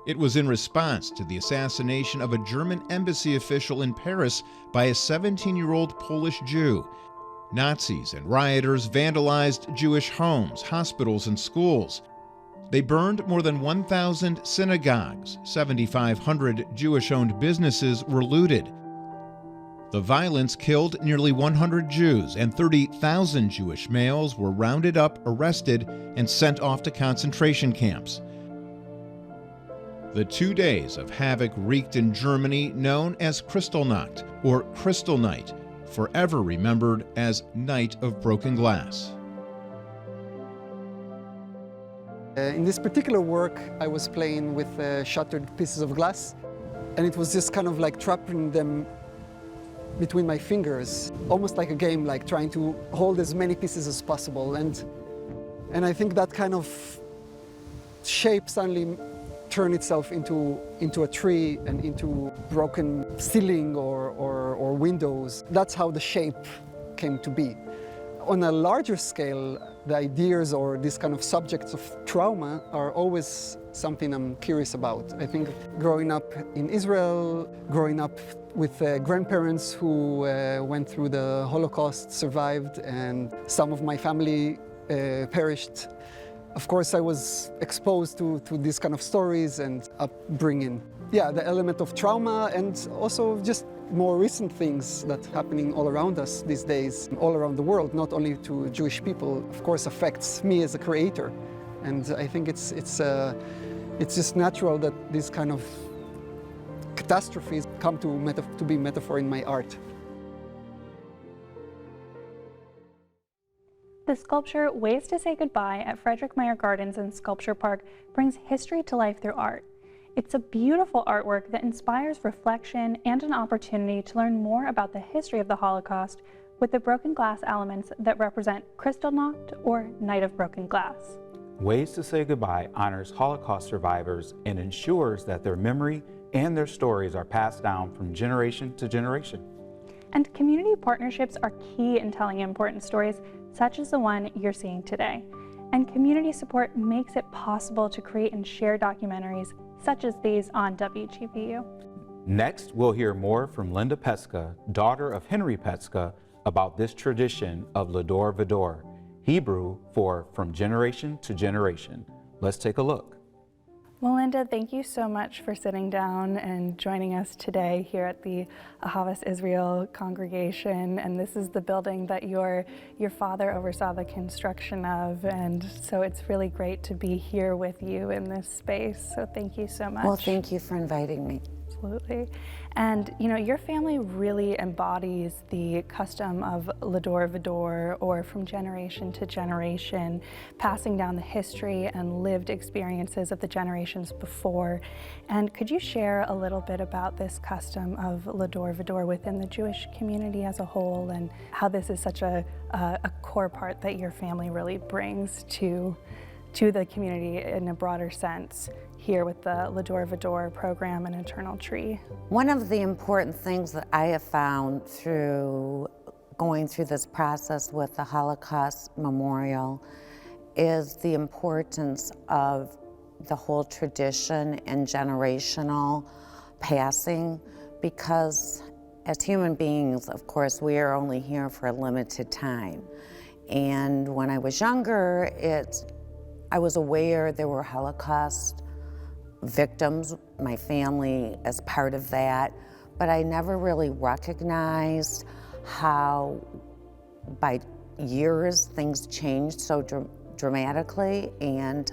It was in response to the assassination of a German embassy official in Paris by a 17-year-old Polish Jew. Nazis and rioters vandalized Jewish homes, hospitals, and schools. They burned more than 1,000 synagogues. 7,500 Jewish-owned businesses were looted. The violence killed nearly 100 Jews, and 30,000 Jewish males were rounded up, arrested, and sent off to concentration camps. The 2 days of havoc wreaked in Germany known as Kristallnacht or Crystal Night, forever remembered as Night of Broken Glass. In this particular work, I was playing with shattered pieces of glass, and it was just kind of like trapping them between my fingers, almost like a game, like trying to hold as many pieces as possible. And I think that kind of shape suddenly turned itself into a tree and into broken ceiling or windows. That's how the shape came to be. On a larger scale, the ideas or these kind of subjects of trauma are always something I'm curious about. I think growing up in Israel, growing up with grandparents who went through the Holocaust, survived, and some of my family perished. Of course, I was exposed to these kind of stories and upbringing. Yeah, the element of trauma and also just more recent things that are happening all around us these days, all around the world, not only to Jewish people, of course affects me as a creator. And I think it's just natural that these kind of catastrophes come to be metaphor in my art. The sculpture Ways to Say Goodbye at Frederick Meyer Gardens and Sculpture Park brings history to life through art. It's a beautiful artwork that inspires reflection and an opportunity to learn more about the history of the Holocaust with the broken glass elements that represent Kristallnacht or Night of Broken Glass. Ways to Say Goodbye honors Holocaust survivors and ensures that their memory and their stories are passed down from generation to generation. And community partnerships are key in telling important stories, such as the one you're seeing today. And community support makes it possible to create and share documentaries such as these on WGVU. Next, we'll hear more from Linda Pestka, daughter of Henry Pestka, about this tradition of Lador Vador, Hebrew for from generation to generation. Let's take a look. Well, Linda, thank you so much for sitting down and joining us today here at the Ahavas Israel congregation. And this is the building that your father oversaw the construction of. And so it's really great to be here with you in this space. So thank you so much. Well, thank you for inviting me. Absolutely. And you know, your family really embodies the custom of Lador Vador, or from generation to generation, passing down the history and lived experiences of the generations before. And could you share a little bit about this custom of Lador Vador within the Jewish community as a whole, and how this is such a core part that your family really brings to the community in a broader sense here with the Lador Vador program and Eternal Tree? One of the important things that I have found through going through this process with the Holocaust Memorial is the importance of the whole tradition and generational passing, because as human beings, of course, we are only here for a limited time. And when I was younger, I was aware there were Holocaust victims, my family as part of that, but I never really recognized how by years things changed so dramatically. And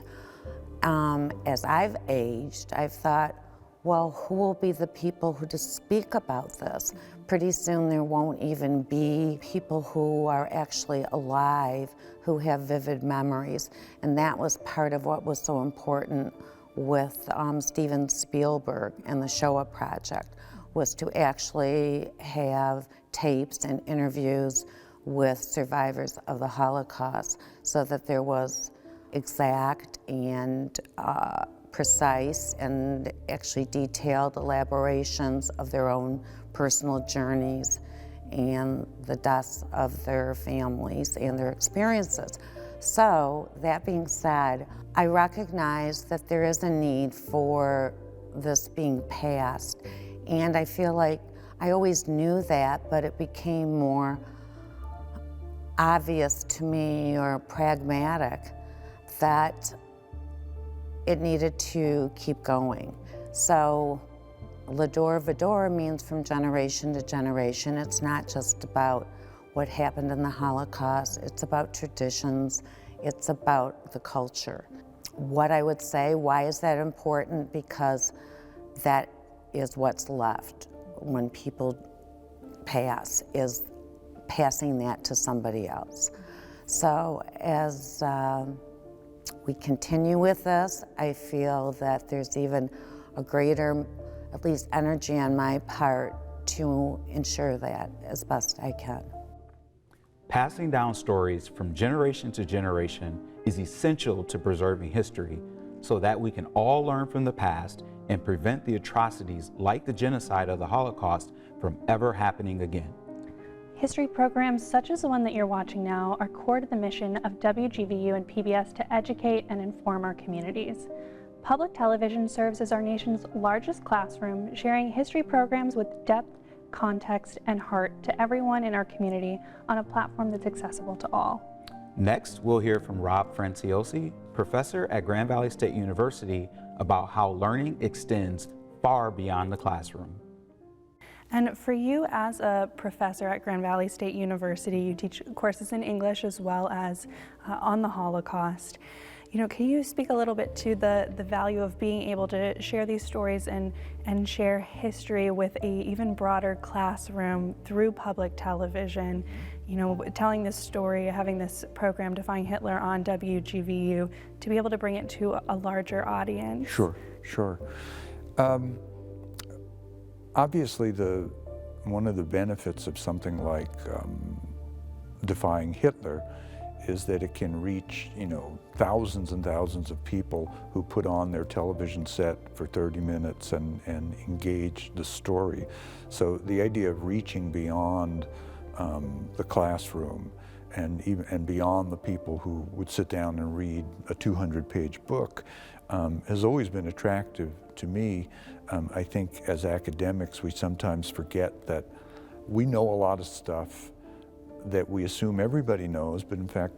as I've aged, I've thought, well, who will be the people who just speak about this? Pretty soon there won't even be people who are actually alive who have vivid memories. And that was part of what was so important with Steven Spielberg and the Shoah Project, was to actually have tapes and interviews with survivors of the Holocaust so that there was exact and precise and actually detailed elaborations of their own personal journeys and the deaths of their families and their experiences. So, that being said, I recognize that there is a need for this being passed, and I feel like I always knew that, but it became more obvious to me or pragmatic that it needed to keep going. So, Lador Vador means from generation to generation. It's not just about what happened in the Holocaust, it's about traditions, it's about the culture. what I would say, why is that important? Because that is what's left when people pass, is passing that to somebody else. So as we continue with this, I feel that there's even a greater, at least energy on my part to ensure that as best I can. Passing down stories from generation to generation is essential to preserving history so that we can all learn from the past and prevent the atrocities like the genocide of the Holocaust from ever happening again. History programs such as the one that you're watching now are core to the mission of WGVU and PBS to educate and inform our communities. Public television serves as our nation's largest classroom, sharing history programs with depth, context, and heart to everyone in our community on a platform that's accessible to all. Next, we'll hear from Rob Franciosi, professor at Grand Valley State University, about how learning extends far beyond the classroom. And for you as a professor at Grand Valley State University, you teach courses in English as well as on the Holocaust. Can you speak a little bit to the value of being able to share these stories and share history with a even broader classroom through public television? Telling this story, having this program, Defying Hitler, on WGVU, to be able to bring it to a larger audience. Sure. Obviously, one of the benefits of something like Defying Hitler is that it can reach, thousands and thousands of people who put on their television set for 30 minutes and engage the story. So the idea of reaching beyond the classroom and beyond the people who would sit down and read a 200-page book has always been attractive to me. I think as academics, we sometimes forget that we know a lot of stuff that we assume everybody knows, but in fact,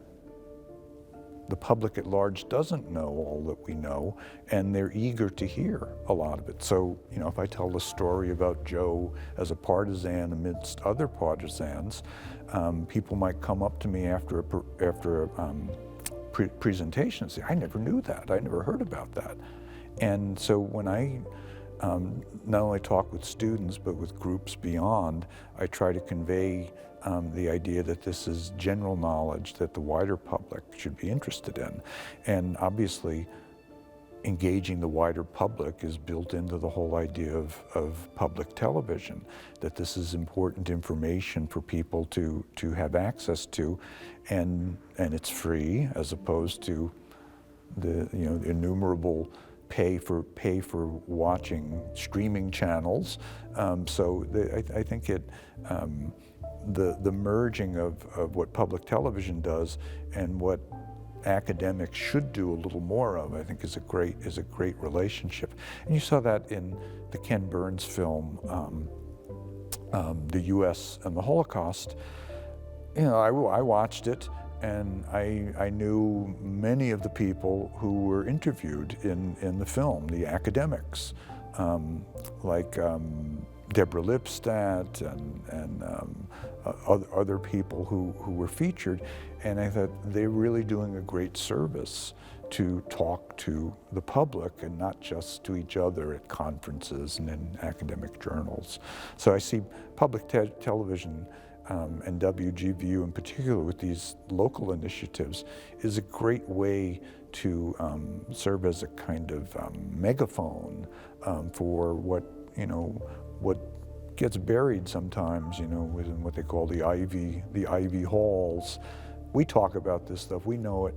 the public at large doesn't know all that we know, and they're eager to hear a lot of it. So, if I tell the story about Joe as a partisan amidst other partisans, people might come up to me after a presentation and say, I never knew that, I never heard about that. And so when I not only talk with students, but with groups beyond, I try to convey the idea that this is general knowledge that the wider public should be interested in. And obviously, engaging the wider public is built into the whole idea of public television, that this is important information for people to have access to, and it's free, as opposed to the innumerable pay for watching streaming channels. So I think the merging of what public television does and what academics should do a little more of, I think, is a great relationship. And you saw that in the Ken Burns film, The U.S. and the Holocaust. I watched it, and I knew many of the people who were interviewed in the film, the academics, like Deborah Lipstadt and other people who were featured. And I thought they're really doing a great service to talk to the public and not just to each other at conferences and in academic journals. So I see public television and WGVU in particular with these local initiatives is a great way to serve as a kind of megaphone for what gets buried sometimes, within what they call the Ivy halls. We talk about this stuff, we know it,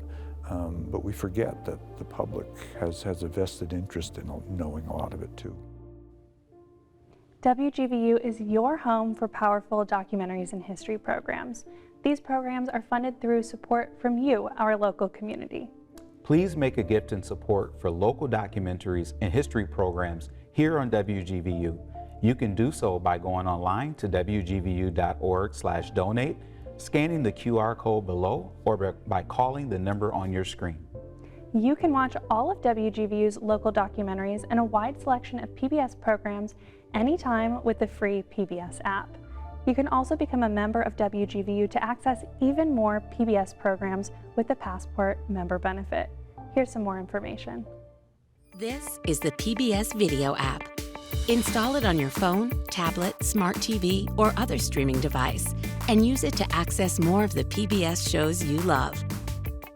but we forget that the public has a vested interest in knowing a lot of it too. WGVU is your home for powerful documentaries and history programs. These programs are funded through support from you, our local community. Please make a gift in support for local documentaries and history programs here on WGVU. You can do so by going online to wgvu.org/donate, scanning the QR code below, or by calling the number on your screen. You can watch all of WGVU's local documentaries and a wide selection of PBS programs anytime with the free PBS app. You can also become a member of WGVU to access even more PBS programs with the Passport member benefit. Here's some more information. This is the PBS Video app. Install it on your phone, tablet, smart TV, or other streaming device, and use it to access more of the PBS shows you love.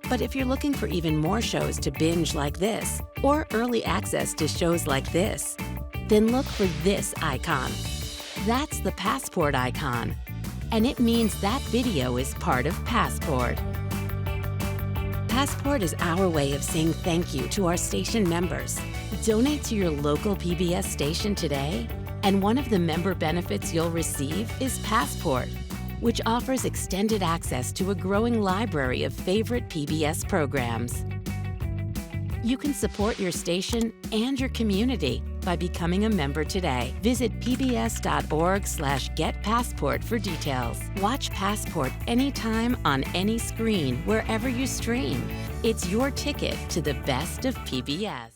But if you're looking for even more shows to binge like this, or early access to shows like this, then look for this icon. That's the Passport icon, and it means that video is part of Passport. Passport is our way of saying thank you to our station members. Donate to your local PBS station today, and one of the member benefits you'll receive is Passport, which offers extended access to a growing library of favorite PBS programs. You can support your station and your community by becoming a member today. Visit pbs.org/getpassport for details. Watch Passport anytime on any screen, wherever you stream. It's your ticket to the best of PBS.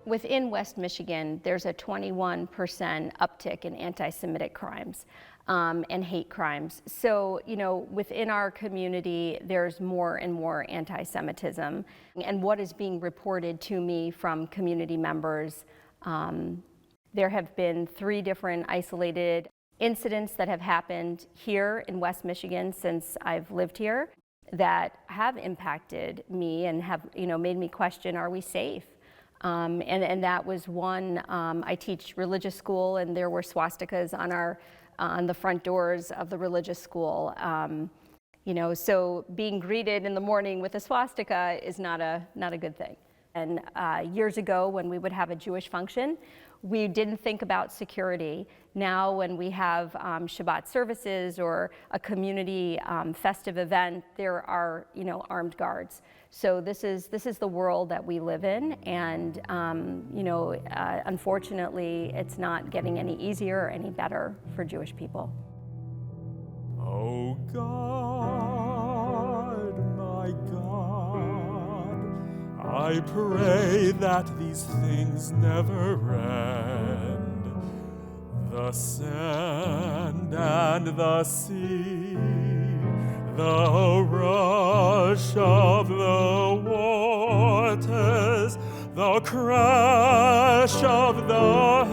Within West Michigan, there's a 21% uptick in anti-Semitic crimes and hate crimes. So, you know, within our community, there's more and more anti-Semitism. And what is being reported to me from community members, there have been 3 different isolated incidents that have happened here in West Michigan since I've lived here that have impacted me and have, you know, made me question, are we safe? And that was one. I teach religious school, and there were swastikas on the front doors of the religious school. You know, so being greeted in the morning with a swastika is not a good thing. And years ago, when we would have a Jewish function, we didn't think about security. Now, when we have Shabbat services or a community festive event, there are, you know, armed guards. So this is the world that we live in, and you know, unfortunately, it's not getting any easier or any better for Jewish people. Oh God, my God, I pray that these things never end. The sand and the sea, the rush of the waters, the crash of the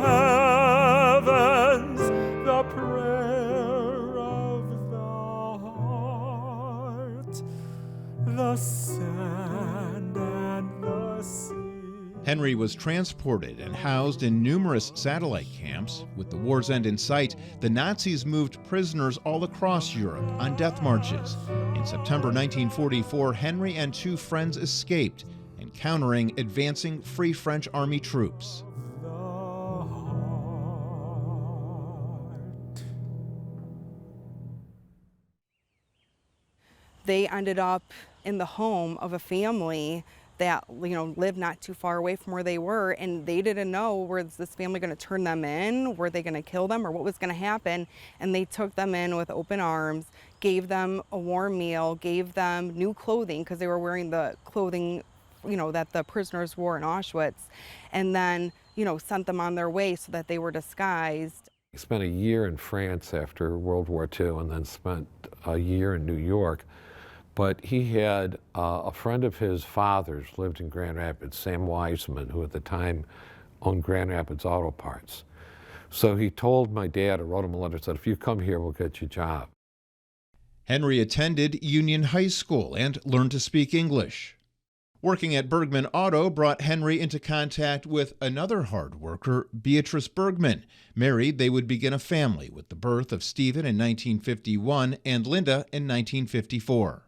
heavens, the prayer of the heart, the sand and the sea. Henry was transported and housed in numerous satellite camps. With the war's end in sight, the Nazis moved prisoners all across Europe on death marches. In September 1944, Henry and 2 friends escaped, encountering advancing Free French Army troops. They ended up in the home of a family that, you know, lived not too far away from where they were, and they didn't know, was this family going to turn them in? Were they going to kill them, or what was going to happen? And they took them in with open arms, gave them a warm meal, gave them new clothing, because they were wearing the clothing, you know, that the prisoners wore in Auschwitz, and then, you know, sent them on their way so that they were disguised. He spent a year in France after World War II, and then spent a year in New York. But he had a friend of his father's lived in Grand Rapids, Sam Wiseman, who at the time owned Grand Rapids Auto Parts. So he told my dad, or wrote him a letter, said, if you come here, we'll get you a job. Henry attended Union High School and learned to speak English. Working at Bergman Auto brought Henry into contact with another hard worker, Beatrice Bergman. Married, they would begin a family with the birth of Stephen in 1951 and Linda in 1954.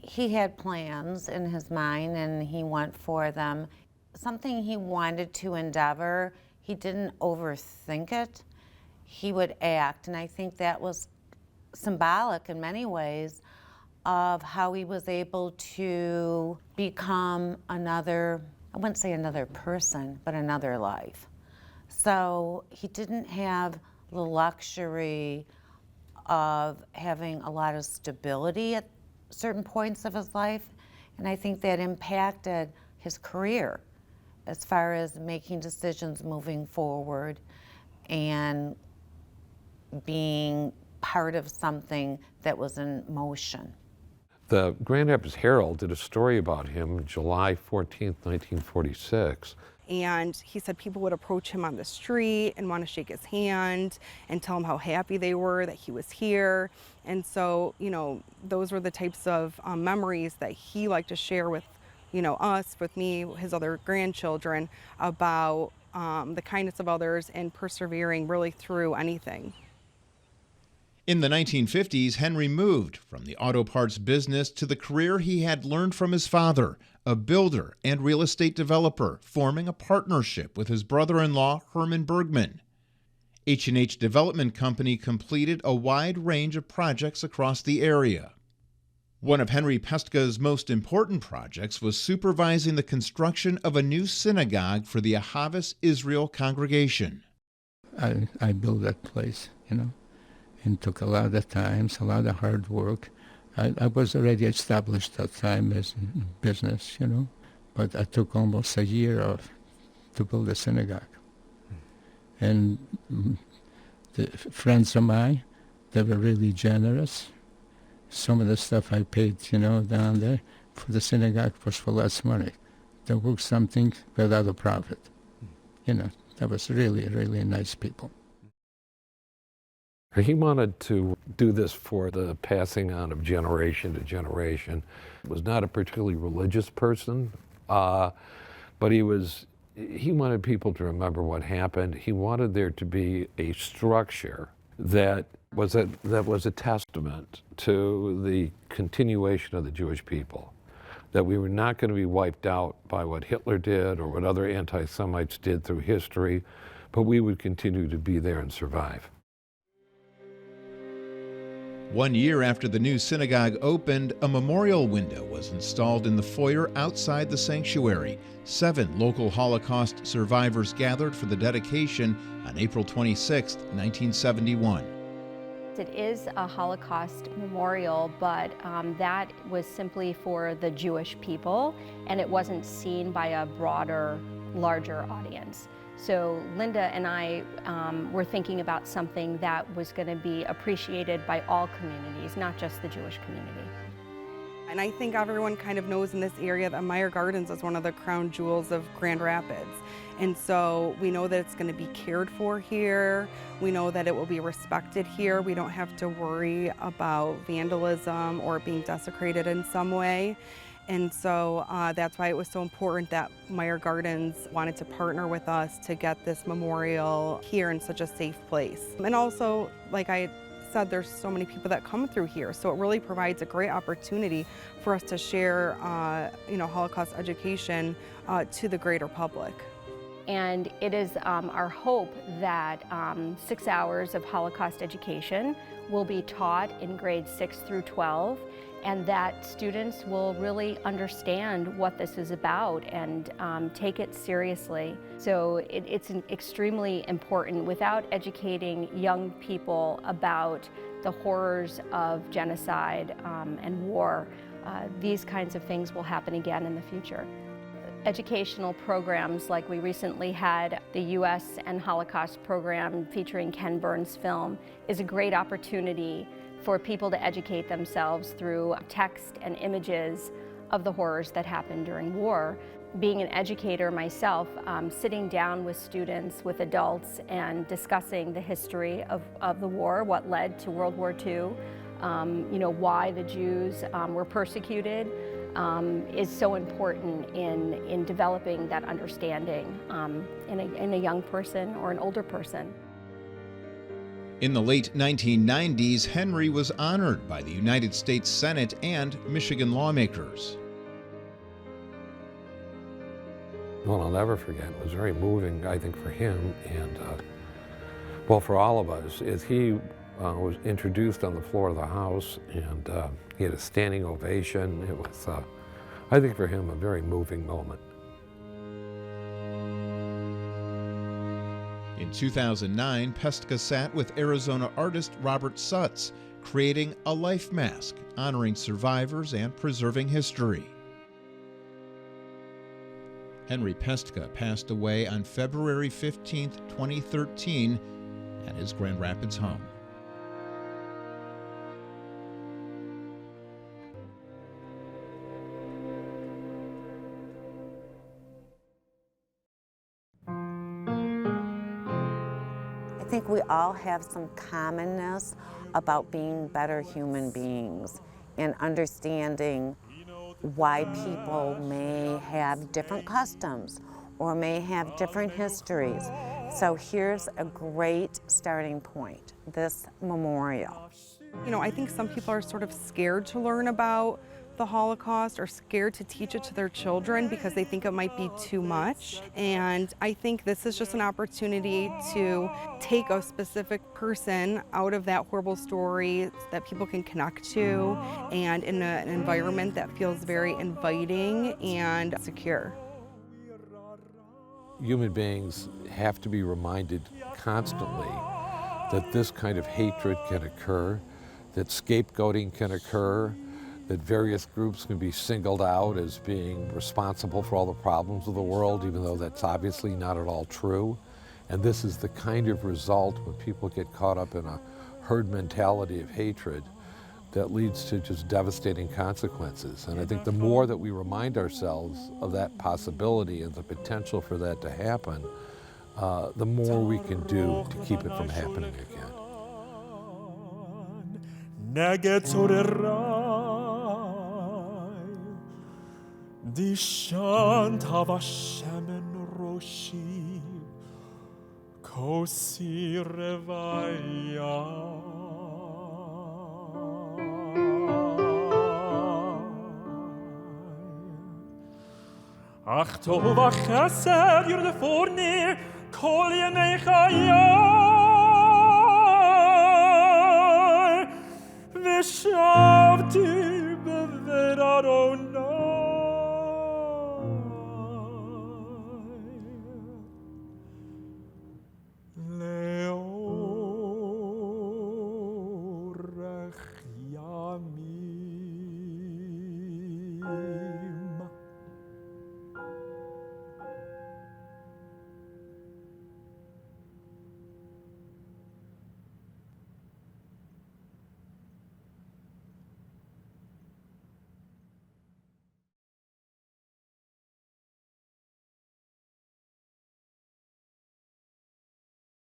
He had plans in his mind, and he went for them. Something he wanted to endeavor, he didn't overthink it. He would act, and I think that was symbolic in many ways of how he was able to become another, I wouldn't say another person, but another life. So he didn't have the luxury of having a lot of stability at certain points of his life, and I think that impacted his career as far as making decisions moving forward and being part of something that was in motion. The Grand Rapids Herald did a story about him July 14th, 1946. And he said people would approach him on the street and want to shake his hand and tell him how happy they were that he was here. And so, you know, those were the types of memories that he liked to share with, you know, us, with me, his other grandchildren, about the kindness of others and persevering really through anything. In the 1950s, Henry moved from the auto parts business to the career he had learned from his father, a builder and real estate developer, forming a partnership with his brother-in-law, Herman Bergman. H&H Development Company completed a wide range of projects across the area. One of Henry Pestka's most important projects was supervising the construction of a new synagogue for the Ahavas Israel congregation. I built that place, you know, and took a lot of time, a lot of hard work. I was already established at that time as in business, you know, but I took almost a year to build a synagogue. And the friends of mine, they were really generous. Some of the stuff I paid, you know, down there for the synagogue was for less money. They worked something without a profit. You know, that was really, really nice people. He wanted to do this for the passing on of generation to generation. He was not a particularly religious person, but he wanted people to remember what happened. He wanted there to be a structure that was a testament to the continuation of the Jewish people, that we were not going to be wiped out by what Hitler did or what other anti-Semites did through history, but we would continue to be there and survive. 1 year after the new synagogue opened, a memorial window was installed in the foyer outside the sanctuary. 7 local Holocaust survivors gathered for the dedication on April 26, 1971. It is a Holocaust memorial, but that was simply for the Jewish people, and it wasn't seen by a broader, larger audience. So Linda and I were thinking about something that was going to be appreciated by all communities, not just the Jewish community. And I think everyone kind of knows in this area that Meyer Gardens is one of the crown jewels of Grand Rapids. And so we know that it's going to be cared for here. We know that it will be respected here. We don't have to worry about vandalism or being desecrated in some way. And so that's why it was so important that Meyer Gardens wanted to partner with us to get this memorial here in such a safe place. And also, like I said, there's so many people that come through here, so it really provides a great opportunity for us to share Holocaust education to the greater public. And it is our hope that 6 hours of Holocaust education will be taught in grades 6 through 12, and that students will really understand what this is about and take it seriously. So it's extremely important. Without educating young people about the horrors of genocide and war, these kinds of things will happen again in the future. Educational programs like we recently had the U.S. and Holocaust program featuring Ken Burns' film is a great opportunity for people to educate themselves through text and images of the horrors that happened during war. Being an educator myself, sitting down with students, with adults, and discussing the history of the war, what led to World War II, why the Jews were persecuted, is so important in developing that understanding in a young person or an older person. In the late 1990s, Henry was honored by the United States Senate and Michigan lawmakers. Well, I'll never forget. It was very moving, I think, for him and, for all of us, as he was introduced on the floor of the House, and he had a standing ovation. It was, I think, for him, a very moving moment. In 2009, Pestka sat with Arizona artist Robert Sutz, creating a life mask honoring survivors and preserving history. Henry Pestka passed away on February 15, 2013, at his Grand Rapids home. I think we all have some commonness about being better human beings and understanding why people may have different customs or may have different histories. So here's a great starting point, this memorial. You know, I think some people are sort of scared to learn about the Holocaust or scared to teach it to their children because they think it might be too much. And I think this is just an opportunity to take a specific person out of that horrible story that people can connect to and in an environment that feels very inviting and secure. Human beings have to be reminded constantly that this kind of hatred can occur, that scapegoating can occur, that various groups can be singled out as being responsible for all the problems of the world, even though that's obviously not at all true. And this is the kind of result when people get caught up in a herd mentality of hatred that leads to just devastating consequences. And I think the more that we remind ourselves of that possibility and the potential for that to happen, the more we can do to keep it from happening again. Ach tov chesed yirdeforni kol yemei chayai v'shavti